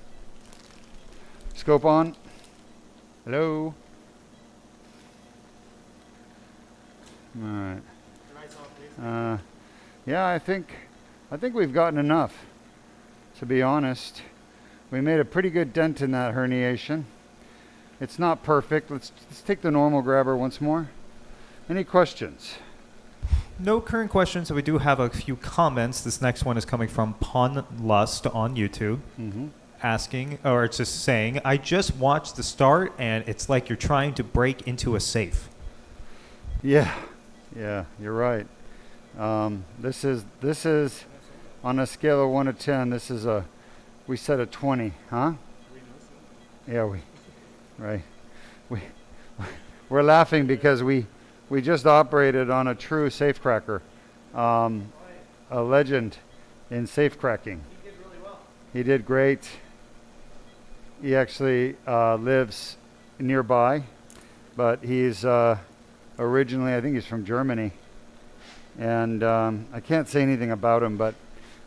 Speaker 1: Scope on. Hello. All right. Yeah, I think we've gotten enough, to be honest. We made a pretty good dent in that herniation. It's not perfect. Let's take the normal grabber once more. Any questions?
Speaker 2: No current questions, so we do have a few comments. This next one is coming from Pawn Lust on YouTube, asking, or it's just saying, I just watched the start, and it's like you're trying to break into a safe.
Speaker 1: Yeah, you're right. This is on a scale of 1 to 10. This is we set a 20, huh? Yeah, we're laughing because we just operated on a true safecracker, a legend in safecracking.
Speaker 4: He did really well.
Speaker 1: He did great. He actually lives nearby, but he's originally, I think he's from Germany. And I can't say anything about him, but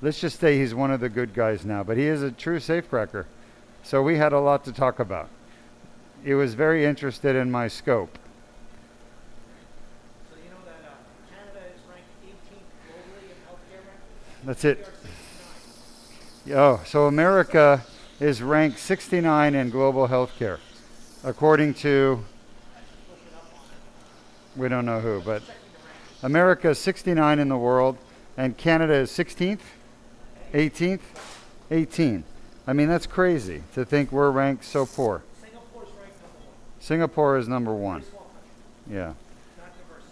Speaker 1: let's just say he's one of the good guys now. But he is a true safecracker. So we had a lot to talk about. He was very interested in my scope.
Speaker 4: So you know that Canada is ranked 18th globally in healthcare rankings?
Speaker 1: That's it.
Speaker 4: We are 69.
Speaker 1: Oh, so America is ranked 69 in global healthcare, according to, we don't know who, but America is 69 in the world, and Canada is 16th, 18th, 18. I mean, that's crazy to think we're ranked so poor.
Speaker 4: Singapore's ranked #1.
Speaker 1: Singapore is number one.
Speaker 4: Very small country,
Speaker 1: Yeah.
Speaker 4: not diverse.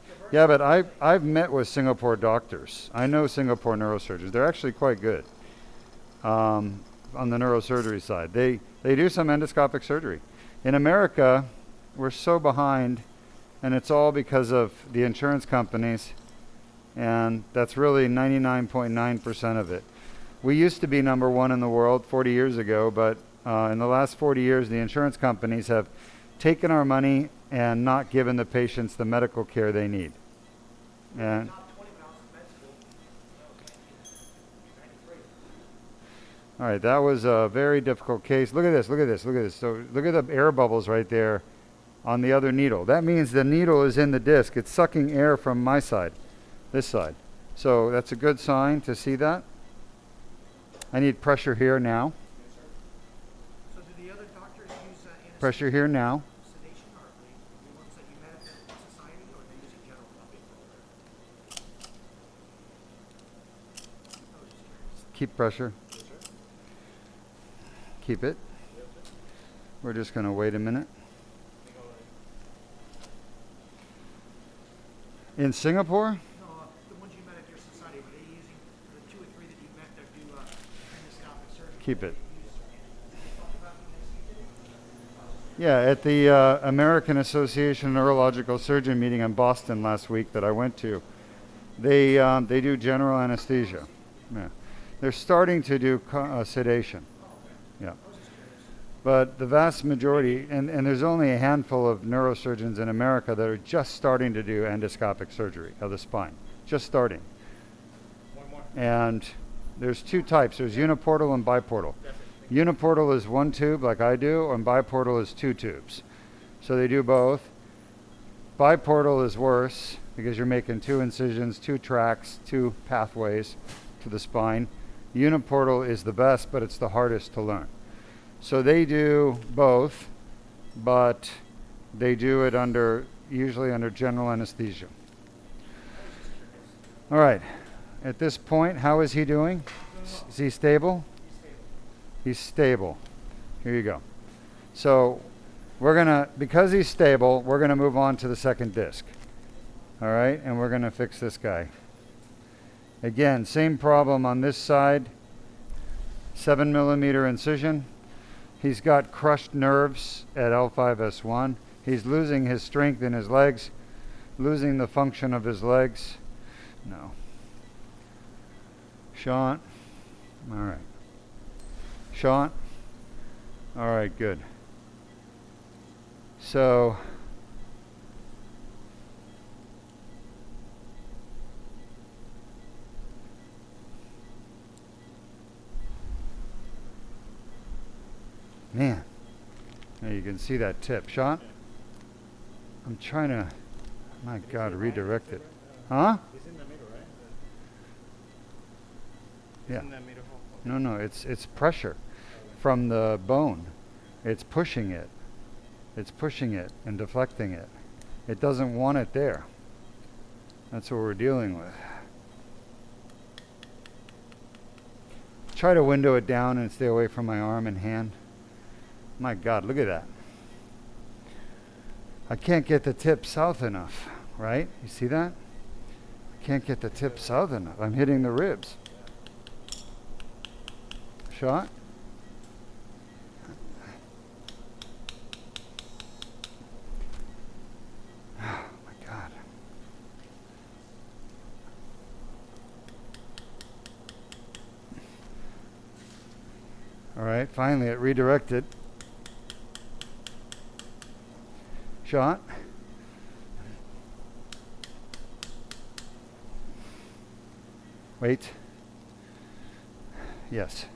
Speaker 4: Diverse.
Speaker 1: Yeah, but I've met with Singapore doctors. I know Singapore neurosurgeons. They're actually quite good on the neurosurgery side. They do some endoscopic surgery. In America, we're so behind, and it's all because of the insurance companies, and that's really 99.9% of it. We used to be number one in the world 40 years ago, but in the last 40 years, the insurance companies have taken our money and not given the patients the medical care they need. And
Speaker 4: Top 20 when I was in med school. That was 1993.
Speaker 1: all right, that was a very difficult case. Look at this, look at this, look at this. So look at the air bubbles right there on the other needle. That means the needle is in the disc. It's sucking air from my side, this side. So that's a good sign to see that. I need pressure here now.
Speaker 4: So do the other doctors use anesthesia,
Speaker 1: Pressure here now.
Speaker 4: sedation, or the ones that you met at the society, or they use in general pumping?
Speaker 1: Keep pressure. Keep it. We're just going to wait a minute. In Singapore?
Speaker 4: No, the ones you met at your society, were they using the 2 or 3 that you met that do endoscopic surgery?
Speaker 1: Keep it.
Speaker 4: Talk about the anesthesia?
Speaker 1: Yeah, at the American Association of Neurological Surgeon meeting in Boston last week that I went to, they do general anesthesia. Yeah. They're starting to do sedation. Yeah. But the vast majority, and there's only a handful of neurosurgeons in America that are just starting to do endoscopic surgery of the spine. Just starting.
Speaker 4: One more.
Speaker 1: And there's two types. There's uniportal and biportal. Uniportal is one tube like I do, and biportal is two tubes. So they do both. Biportal is worse because you're making two incisions, two tracks, two pathways to the spine. Uniportal is the best, but it's the hardest to learn. So they do both, but they do it usually under general anesthesia. All right. At this point, how is he doing? Is he stable? He's stable. Here you go. So because he's stable, we're gonna move on to the second disc. All right, and we're gonna fix this guy. Again, same problem on this side. 7mm incision. He's got crushed nerves at L5-S1. He's losing his strength in his legs, losing the function of his legs. No. Sean. All right. Sean. All right, good. So, man, now you can see that tip. Sean, I'm trying to, my God, redirect it. Huh?
Speaker 4: It's in the middle, right?
Speaker 1: Yeah.
Speaker 4: In the middle.
Speaker 1: No, it's pressure from the bone. It's pushing it. It's pushing it and deflecting it. It doesn't want it there. That's what we're dealing with. Try to window it down and stay away from my arm and hand. My God, look at that. I can't get the tip south enough, right? You see that? I can't get the tip south enough. I'm hitting the ribs. Shot? Oh my God. All right, finally it redirected. Shot. Wait. Yes.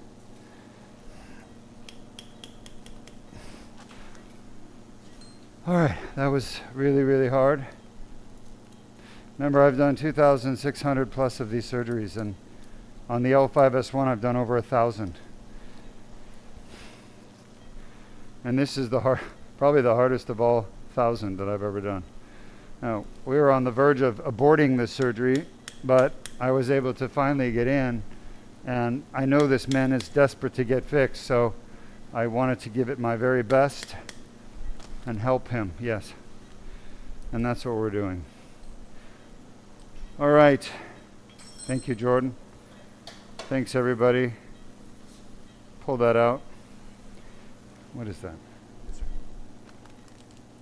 Speaker 1: All right, that was really, really hard. Remember, I've done 2,600 plus of these surgeries, and on the L5-S1, I've done over 1,000. And this is probably the hardest of all 1,000 that I've ever done. Now, we were on the verge of aborting this surgery, but I was able to finally get in, and I know this man is desperate to get fixed, so I wanted to give it my very best and help him, yes. And that's what we're doing. All right. Thank you, Jordan. Thanks, everybody. Pull that out. What is that?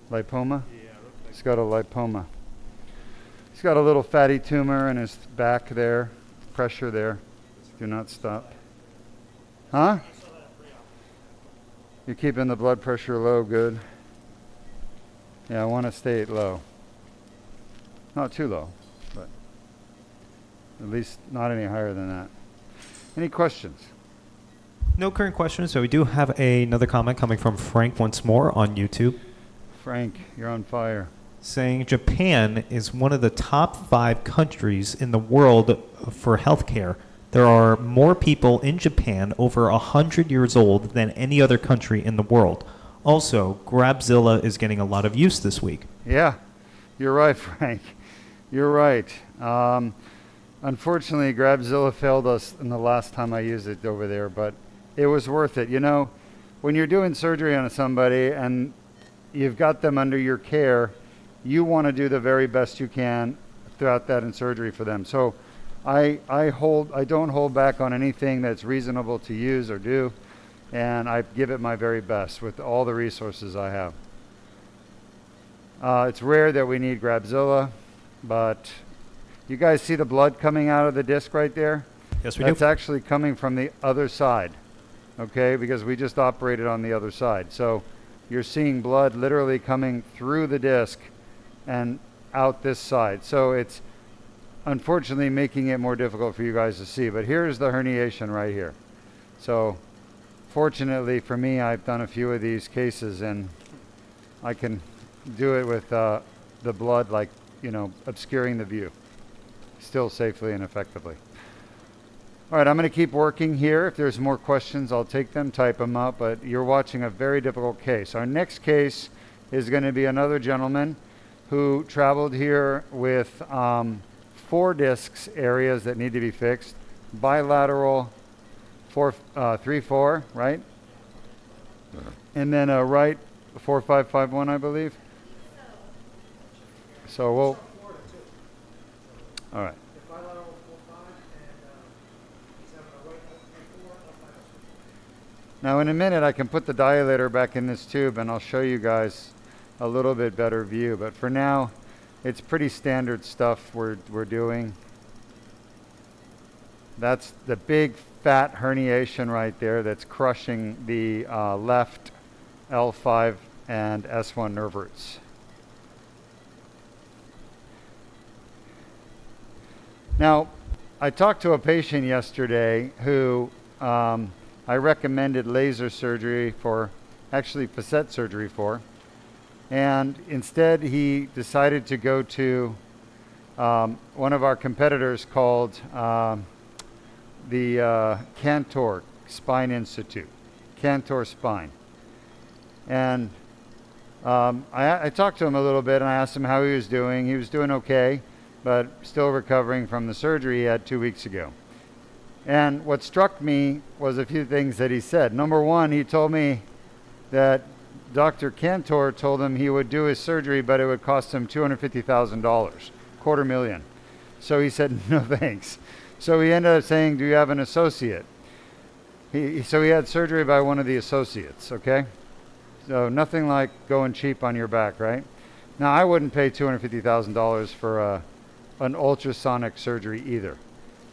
Speaker 1: Lipoma?
Speaker 4: Yeah, looks like
Speaker 1: He's got a lipoma. He's got a little fatty tumor in his back there. Pressure there. Do not stop. Huh? You're keeping the blood pressure low, good. Yeah, I want to stay low. Not too low, but at least not any higher than that. Any questions?
Speaker 2: No current questions, so we do have another comment coming from Frank once more on YouTube,
Speaker 1: Frank, you're on fire.
Speaker 2: saying Japan is one of the top 5 countries in the world for healthcare. There are more people in Japan over 100 years old than any other country in the world. Also, Grabzilla is getting a lot of use this week.
Speaker 1: Yeah, you're right, Frank. You're right. Unfortunately, Grabzilla failed us in the last time I used it over there, but it was worth it. You know, when you're doing surgery on somebody and you've got them under your care, you want to do the very best you can throughout that in surgery for them. So I don't hold back on anything that's reasonable to use or do, and I give it my very best with all the resources I have. It's rare that we need Grabzilla, but you guys see the blood coming out of the disc right there?
Speaker 2: Yes, we
Speaker 1: That's
Speaker 2: do.
Speaker 1: actually coming from the other side. okay, because we just operated on the other side. So you're seeing blood literally coming through the disc and out this side. So it's unfortunately making it more difficult for you guys to see. But here's the herniation right here. So fortunately for me, I've done a few of these cases and I can do it with the blood, like, you know, obscuring the view, still safely and effectively. All right, I'm going to keep working here. If there's more questions, I'll take them, type them up, but you're watching a very difficult case. Our next case is going to be another gentleman who traveled here with 4 discs areas that need to be fixed, bilateral 3-4, right? And then a right 4-5-5-1, I believe. So we'll, all right. Now in a minute I can put the dilator back in this tube and I'll show you guys a little bit better view, but for now it's pretty standard stuff we're doing. That's the big fat herniation right there that's crushing the left L5 and S1 nerve roots. Now, I talked to a patient yesterday who I recommended laser surgery for, actually facet surgery for, and instead he decided to go to one of our competitors called the Cantor Spine Institute, Cantor Spine. And I talked to him a little bit and I asked him how he was doing. He was doing okay, but still recovering from the surgery he had 2 weeks ago. And what struck me was a few things that he said. Number one, he told me that Dr. Cantor told him he would do his surgery, but it would cost him $250,000, $250,000. So he said, no thanks. So he ended up saying, do you have an associate? So he had surgery by one of the associates, okay? So nothing like going cheap on your back, right? Now, I wouldn't pay $250,000 for an ultrasonic surgery either.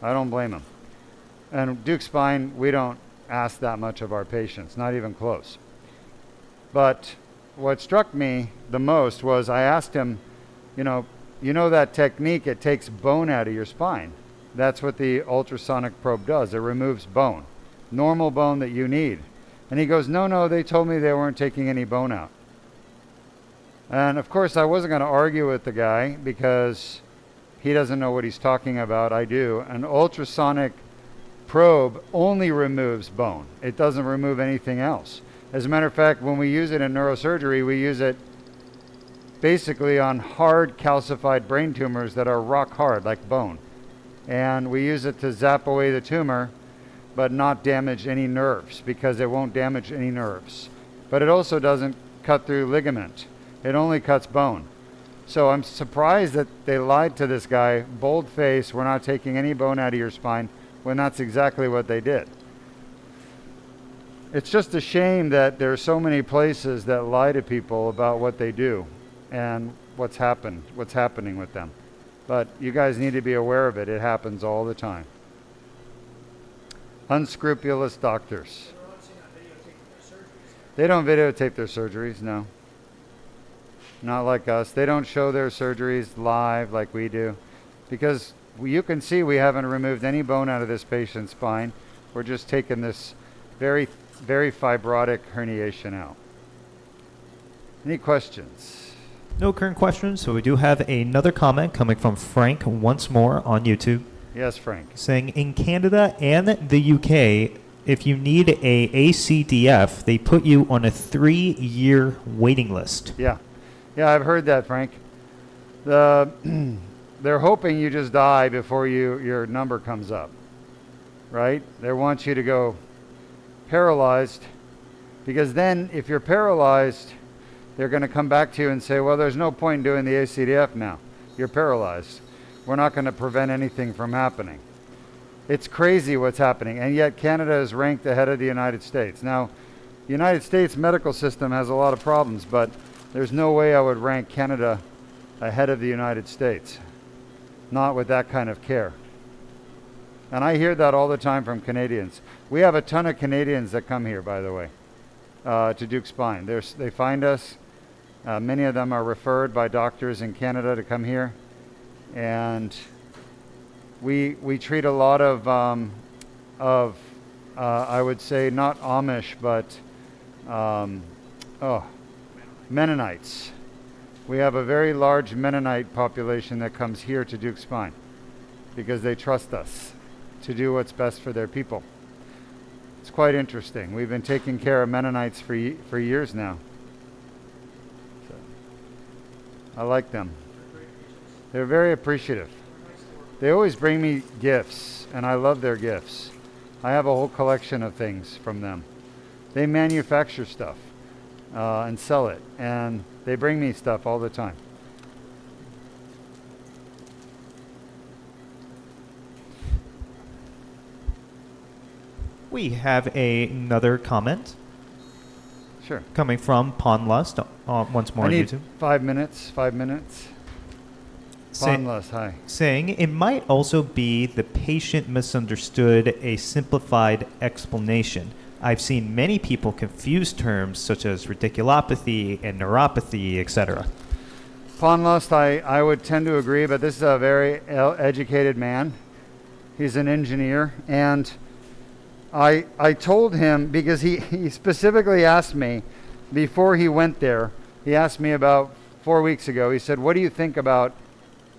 Speaker 1: I don't blame him. And Duke Spine, we don't ask that much of our patients, not even close. But what struck me the most was I asked him, you know that technique, it takes bone out of your spine. That's what the ultrasonic probe does. It removes bone, normal bone that you need. And he goes, no, they told me they weren't taking any bone out. And of course, I wasn't going to argue with the guy because he doesn't know what he's talking about. I do. An ultrasonic probe only removes bone. It doesn't remove anything else. As a matter of fact, when we use it in neurosurgery, we use it basically on hard calcified brain tumors that are rock hard, like bone. And we use it to zap away the tumor, but not damage any nerves, because it won't damage any nerves. But it also doesn't cut through ligament. It only cuts bone. So I'm surprised that they lied to this guy, bold face, we're not taking any bone out of your spine, when that's exactly what they did. It's just a shame that there are so many places that lie to people about what they do and what's happening with them. But you guys need to be aware of it. It happens all the time. Unscrupulous doctors. They don't videotape their surgeries, no. Not like us. They don't show their surgeries live like we do, because you can see we haven't removed any bone out of this patient's spine. We're just taking this very, very fibrotic herniation out. Any questions?
Speaker 2: No current questions, so we do have another comment coming from Frank once more on YouTube.
Speaker 1: Yes, Frank.
Speaker 2: Saying, in Canada and the UK, if you need a ACDF, they put you on a 3-year waiting list.
Speaker 1: Yeah, I've heard that, Frank. They're hoping you just die before your number comes up, right? They want you to go paralyzed, because then if you're paralyzed, they're going to come back to you and say, well, there's no point in doing the ACDF now. You're paralyzed. We're not going to prevent anything from happening. It's crazy what's happening, and yet Canada is ranked ahead of the United States. Now, the United States medical system has a lot of problems, but there's no way I would rank Canada ahead of the United States. Not with that kind of care. And I hear that all the time from Canadians. We have a ton of Canadians that come here, by the way, to Duke Spine. They find us. Many of them are referred by doctors in Canada to come here. And we treat a lot of I would say not Amish, but Mennonites. We have a very large Mennonite population that comes here to Duke Spine because they trust us to do what's best for their people. It's quite interesting. We've been taking care of Mennonites for years now. So, I like them. They're very appreciative. They always bring me gifts, and I love their gifts. I have a whole collection of things from them. They manufacture stuff and sell it, and they bring me stuff all the time.
Speaker 2: We have another comment
Speaker 1: Sure.
Speaker 2: coming from Pawn Lust, once more
Speaker 1: I
Speaker 2: on
Speaker 1: need
Speaker 2: YouTube.
Speaker 1: 5 minutes. 5 minutes. Pawnless, hi.
Speaker 2: Saying it might also be the patient misunderstood a simplified explanation. I've seen many people confuse terms such as radiculopathy and neuropathy, etc.
Speaker 1: Pawnlust, I would tend to agree, but this is a very educated man. He's an engineer, and I told him, because he specifically asked me before he went there, he asked me about 4 weeks ago, he said, what do you think about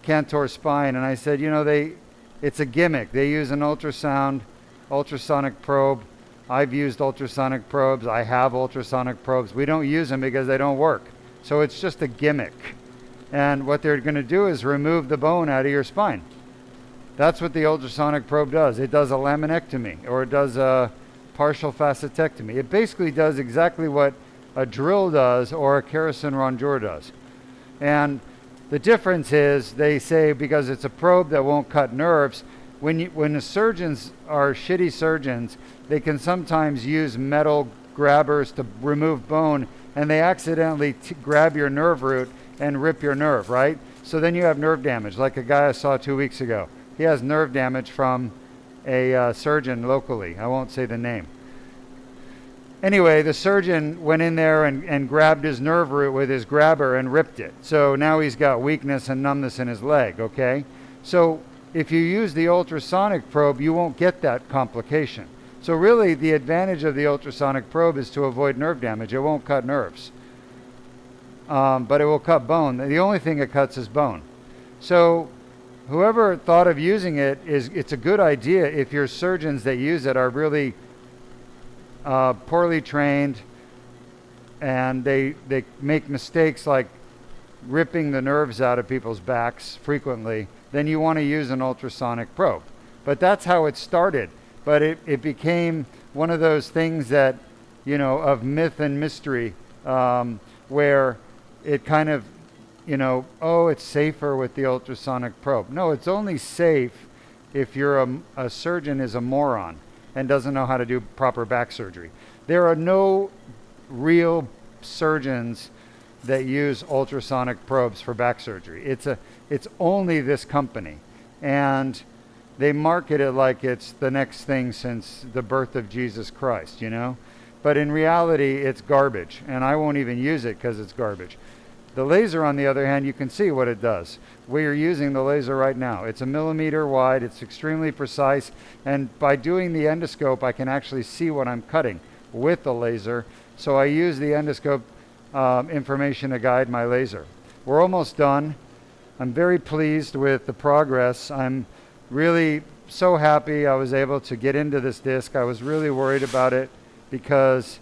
Speaker 1: Cantor Spine? And I said, it's a gimmick. They use an ultrasonic probe. I've used ultrasonic probes. I have ultrasonic probes. We don't use them because they don't work. So it's just a gimmick. And what they're going to do is remove the bone out of your spine. That's what the ultrasonic probe does. It does a laminectomy, or it does a partial facetectomy. It basically does exactly what a drill does or a Kerrison rongeur does. And the difference is, they say, because it's a probe that won't cut nerves, when the surgeons are shitty surgeons, they can sometimes use metal grabbers to remove bone, and they accidentally grab your nerve root and rip your nerve, right? So then you have nerve damage, like a guy I saw 2 weeks ago. He has nerve damage from a surgeon locally. I won't say the name. Anyway, the surgeon went in there and grabbed his nerve root with his grabber and ripped it. So now he's got weakness and numbness in his leg, okay? So if you use the ultrasonic probe, you won't get that complication. So really, the advantage of the ultrasonic probe is to avoid nerve damage. It won't cut nerves, but it will cut bone. The only thing it cuts is bone. So whoever thought of using it's a good idea if your surgeons that use it are really poorly trained, and they make mistakes like ripping the nerves out of people's backs frequently. Then you want to use an ultrasonic probe. But that's how it started. But it became one of those things that, of myth and mystery, where it kind of, it's safer with the ultrasonic probe. No, it's only safe if you're a surgeon is a moron and doesn't know how to do proper back surgery. There are no real surgeons that use ultrasonic probes for back surgery. It's only this company, and they market it like it's the next thing since the birth of Jesus Christ, But in reality, it's garbage, and I won't even use it because it's garbage. The laser, on the other hand, you can see what it does. We are using the laser right now. It's 1 millimeter wide. It's extremely precise, and by doing the endoscope, I can actually see what I'm cutting with the laser. So I use the endoscope information to guide my laser. We're almost done. I'm very pleased with the progress. I'm really so happy I was able to get into this disc. I was really worried about it because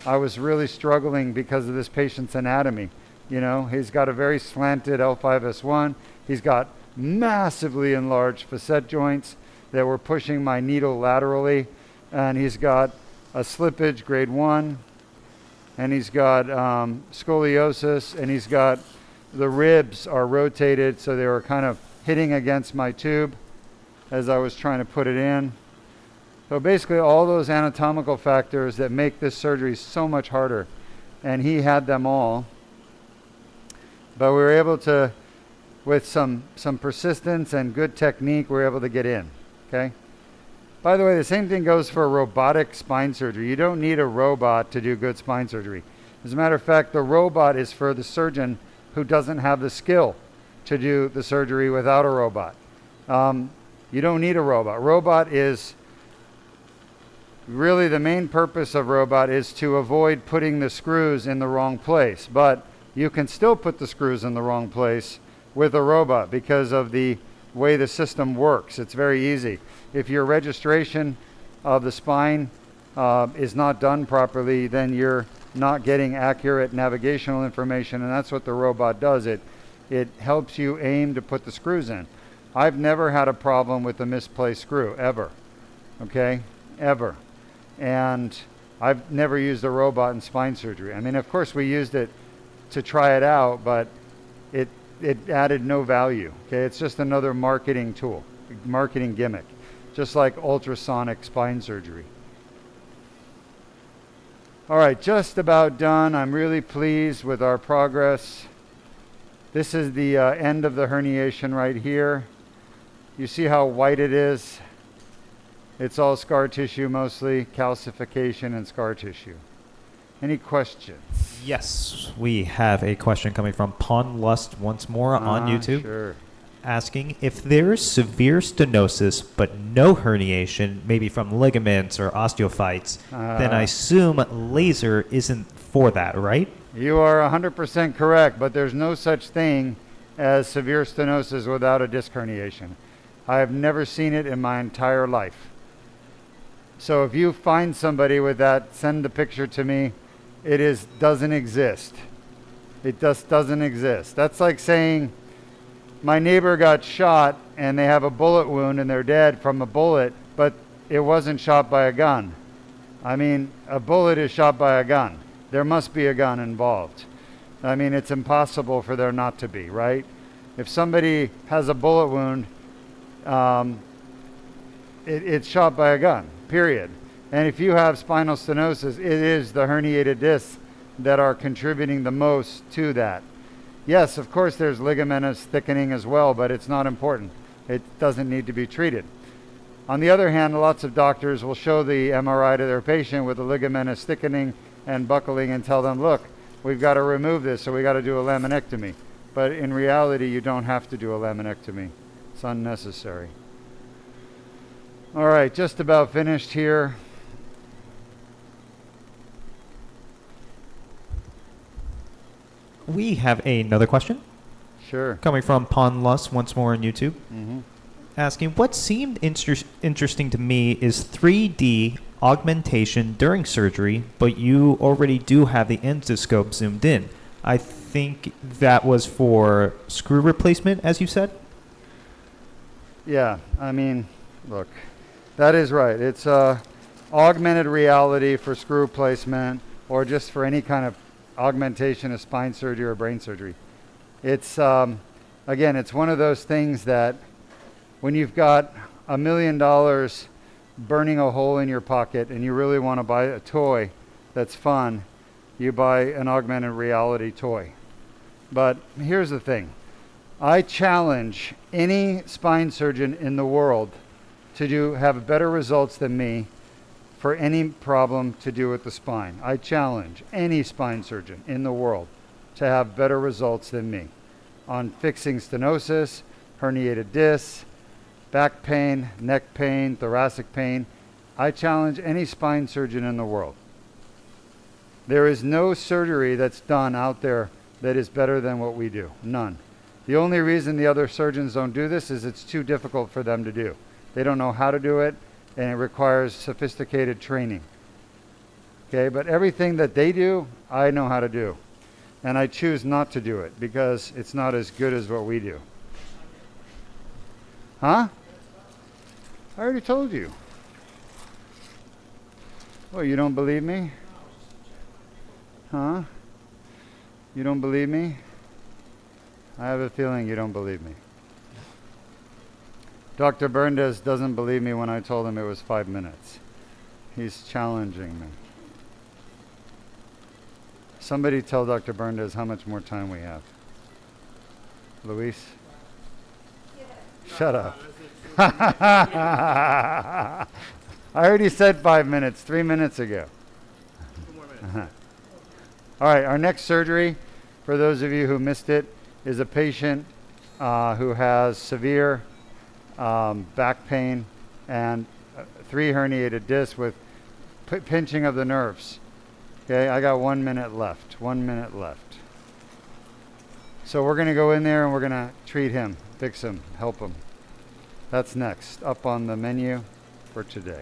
Speaker 1: I was really struggling because of this patient's anatomy. He's got a very slanted L5-S1. He's got massively enlarged facet joints that were pushing my needle laterally. And he's got a slippage grade 1. And he's got scoliosis. And he's got the ribs are rotated, so they were kind of hitting against my tube as I was trying to put it in. So basically all those anatomical factors that make this surgery so much harder. And he had them all. But we were able to, with some persistence and good technique, we were able to get in, okay? By the way, the same thing goes for robotic spine surgery. You don't need a robot to do good spine surgery. As a matter of fact, the robot is for the surgeon who doesn't have the skill to do the surgery without a robot. You don't need a robot. Robot is really the main purpose of robot is to avoid putting the screws in the wrong place. But you can still put the screws in the wrong place with a robot because of the way the system works. It's very easy. If your registration of the spine is not done properly, then you're not getting accurate navigational information, and that's what the robot does. It helps you aim to put the screws in. I've never had a problem with a misplaced screw, ever. Okay? Ever. And I've never used a robot in spine surgery. I mean, of course, we used it to try it out, but it added no value. Okay? It's just another marketing tool, marketing gimmick, just like ultrasonic spine surgery. All right, just about done. I'm really pleased with our progress. This is the end of the herniation right here. You see how white it is? It's all scar tissue mostly, calcification and scar tissue. Any questions?
Speaker 2: Yes, we have a question coming from Pawn Lust once more on YouTube.
Speaker 1: Sure.
Speaker 2: Asking if there is severe stenosis but no herniation, maybe from ligaments or osteophytes, then I assume laser isn't for that, right?
Speaker 1: You are 100% correct, but there's no such thing as severe stenosis without a disc herniation. I have never seen it in my entire life. So if you find somebody with that, send the picture to me. It doesn't exist. It just doesn't exist. That's like saying my neighbor got shot and they have a bullet wound and they're dead from a bullet, but it wasn't shot by a gun. I mean, a bullet is shot by a gun. There must be a gun involved. I mean, it's impossible for there not to be, right? If somebody has a bullet wound, it's shot by a gun, period. And if you have spinal stenosis, it is the herniated discs that are contributing the most to that. Yes, of course, there's ligamentous thickening as well, but it's not important. It doesn't need to be treated. On the other hand, lots of doctors will show the MRI to their patient with the ligamentous thickening and buckling and tell them, look, we've got to remove this, so we got to do a laminectomy. But in reality, you don't have to do a laminectomy. It's unnecessary. All right, just about finished here.
Speaker 2: We have another question
Speaker 1: Sure.
Speaker 2: coming from Pawn Lust once more on YouTube.
Speaker 1: Mm-hmm.
Speaker 2: Asking, what seemed interesting to me is 3D augmentation during surgery, but you already do have the endoscope zoomed in. I think that was for screw replacement, as you said?
Speaker 1: Yeah, I mean, look, that is right. It's augmented reality for screw replacement or just for any kind of augmentation of spine surgery or brain surgery. It's, again, it's one of those things that when you've got $1 million burning a hole in your pocket and you really want to buy a toy that's fun, you buy an augmented reality toy. But here's the thing. I challenge any spine surgeon in the world to have better results than me for any problem to do with the spine. I challenge any spine surgeon in the world to have better results than me on fixing stenosis, herniated discs, back pain, neck pain, thoracic pain. I challenge any spine surgeon in the world. There is no surgery that's done out there that is better than what we do. None. The only reason the other surgeons don't do this is it's too difficult for them to do. They don't know how to do it, and it requires sophisticated training. Okay, but everything that they do, I know how to do. And I choose not to do it because it's not as good as what we do. Huh? I already told you. Well, you don't believe me? Huh? You don't believe me? I have a feeling you don't believe me. Dr. Berndes doesn't believe me when I told him it was 5 minutes. He's challenging me. Somebody tell Dr. Berndes how much more time we have. Luis? Shut up. I already said 5 minutes, 3 minutes ago.
Speaker 4: 2 more minutes.
Speaker 1: All right, our next surgery, for those of you who missed it, is a patient who has severe back pain and 3 herniated discs with pinching of the nerves. Okay, I got 1 minute left. 1 minute left. So we're going to go in there and we're going to treat him, fix him, help him. That's next, up on the menu for today.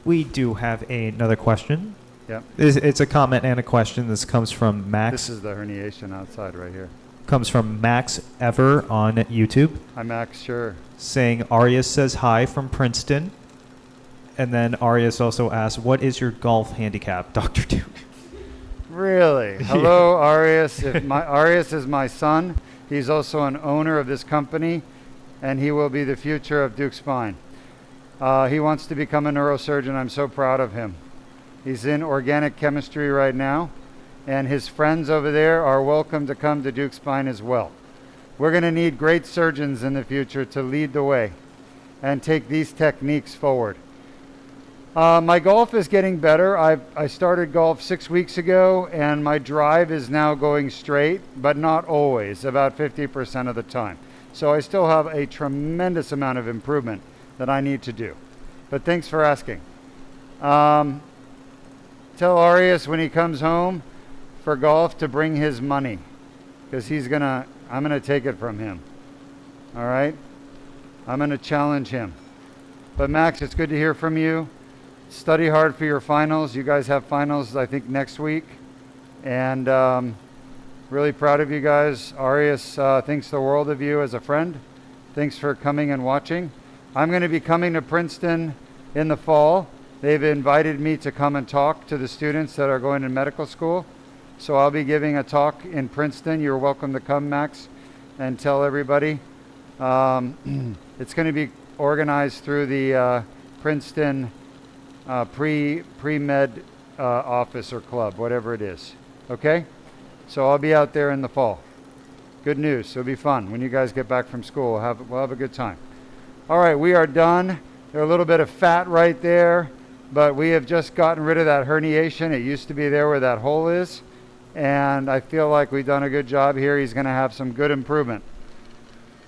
Speaker 2: We do have another question.
Speaker 1: Yep.
Speaker 2: It's a comment and a question. This comes from Max.
Speaker 1: This is the herniation outside right here.
Speaker 2: Comes from Max Ever on YouTube,
Speaker 1: Hi, Max. Sure.
Speaker 2: saying Arias says hi from Princeton. And then Arias also asks, what is your golf handicap, Dr. Duke?
Speaker 1: Really? Hello, Arias. Arias is my son. He's also an owner of this company, and he will be the future of Duke Spine. He wants to become a neurosurgeon. I'm so proud of him. He's in organic chemistry right now, and his friends over there are welcome to come to Duke Spine as well. We're going to need great surgeons in the future to lead the way and take these techniques forward. My golf is getting better. I started golf 6 weeks ago, and my drive is now going straight, but not always, about 50% of the time. So I still have a tremendous amount of improvement that I need to do. But thanks for asking. Tell Arias when he comes home for golf to bring his money, because I'm gonna take it from him. All right? I'm gonna challenge him. But Max, it's good to hear from you. Study hard for your finals. You guys have finals, I think, next week. And really proud of you guys. Arias thinks the world of you as a friend. Thanks for coming and watching. I'm going to be coming to Princeton in the fall. They've invited me to come and talk to the students that are going to medical school. So I'll be giving a talk in Princeton. You're welcome to come, Max, and tell everybody. It's going to be organized through the Princeton pre-med office or club, whatever it is. Okay? So I'll be out there in the fall. Good news. It'll be fun. When you guys get back from school, we'll have a good time. All right, we are done. There's a little bit of fat right there, but we have just gotten rid of that herniation. It used to be there where that hole is, and I feel like we've done a good job here. He's going to have some good improvement.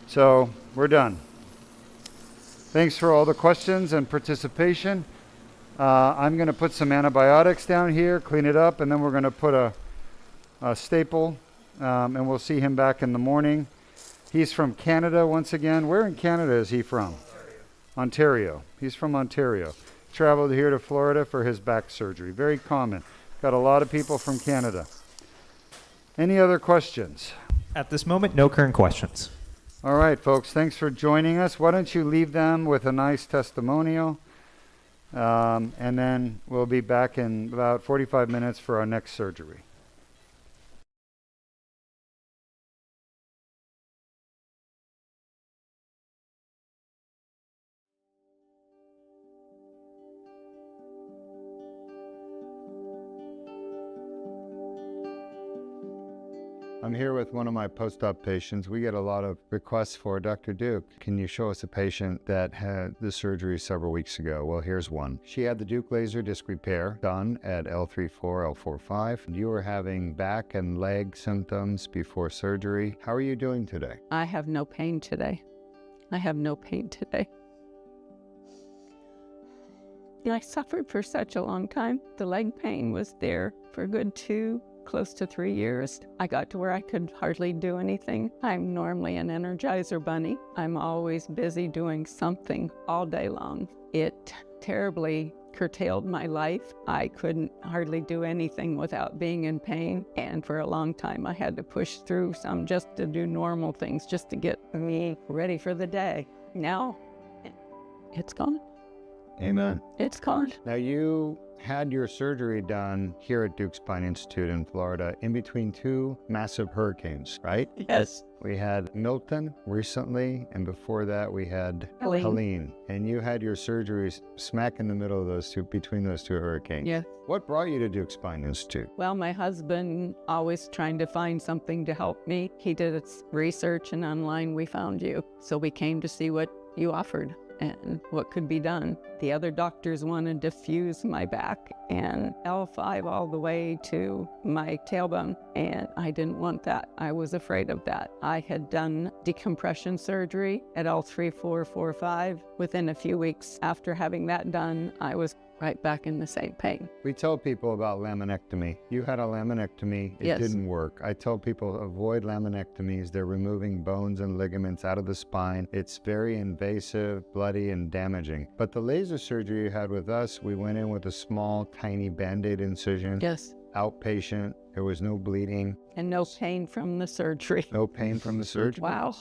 Speaker 1: So we're done. Thanks for all the questions and participation. I'm going to put some antibiotics down here, clean it up, and then we're going to put a staple, and we'll see him back in the morning. He's from Canada once again. Where in Canada is he from? Ontario. He's from Ontario. Traveled here to Florida for his back surgery. Very common. Got a lot of people from Canada. Any other questions?
Speaker 2: At this moment, no current questions.
Speaker 1: All right, folks. Thanks for joining us. Why don't you leave them with a nice testimonial? And then we'll be back in about 45 minutes for our next surgery. I'm here with one of my post-op patients. We get a lot of requests for Dr. Duke. Can you show us a patient that had the surgery several weeks ago? Well, here's one. She had the Duke laser disc repair done at L3-4, L4-5. You were having back and leg symptoms before surgery. How are you doing today?
Speaker 5: I have no pain today. I have no pain today. I suffered for such a long time. The leg pain was there for a good close to 3 years. I got to where I could hardly do anything. I'm normally an Energizer bunny. I'm always busy doing something all day long. It terribly curtailed my life. I couldn't hardly do anything without being in pain. And for a long time, I had to push through some just to do normal things, just to get me ready for the day. Now, it's gone.
Speaker 1: Amen.
Speaker 5: It's gone.
Speaker 1: Now, you had your surgery done here at Duke Spine Institute in Florida in between 2 massive hurricanes, right?
Speaker 5: Yes.
Speaker 1: We had Milton recently, and before that we had
Speaker 5: Helene.
Speaker 1: Helene. And you had your surgeries smack in the middle of those two, between those two hurricanes.
Speaker 5: Yes.
Speaker 1: What brought you to Duke Spine Institute?
Speaker 5: Well, my husband always trying to find something to help me. He did his research, and online we found you. So we came to see what you offered and what could be done. The other doctors wanted to fuse my back and L5 all the way to my tailbone, and I didn't want that. I was afraid of that. I had done decompression surgery at L3-4-4-5. Within a few weeks after having that done, I was right back in the same pain.
Speaker 1: We tell people about laminectomy. You had a laminectomy. It
Speaker 5: Yes.
Speaker 1: didn't work. I tell people avoid laminectomies. They're removing bones and ligaments out of the spine. It's very invasive, bloody, and damaging. But the laser surgery you had with us, we went in with a small, tiny Band-Aid incision.
Speaker 5: Yes.
Speaker 1: Outpatient. There was no bleeding.
Speaker 5: And no pain from the surgery.
Speaker 1: No pain from the surgery.
Speaker 5: Wow.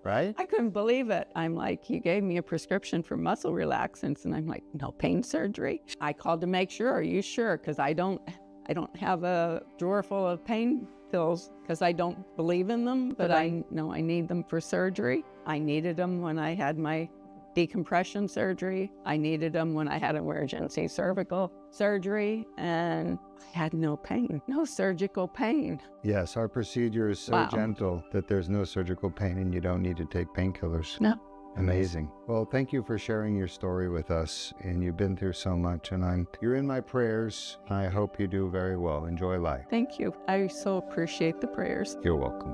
Speaker 1: Right?
Speaker 5: I couldn't believe it. I'm like, you gave me a prescription for muscle relaxants, and I'm like, no pain surgery. I called to make sure. Are you sure? Because I don't have a drawer full of pain pills because I don't believe in them, but I know I need them for surgery. I needed them when I had my decompression surgery. I needed them when I had emergency cervical surgery, and I had no pain, no surgical pain.
Speaker 1: Yes, our procedure is so
Speaker 5: Wow.
Speaker 1: gentle that there's no surgical pain and you don't need to take painkillers.
Speaker 5: No.
Speaker 1: Amazing. Well, thank you for sharing your story with us. And you've been through so much, and you're in my prayers. I hope you do very well. Enjoy life.
Speaker 5: Thank you. I so appreciate the prayers.
Speaker 1: You're welcome.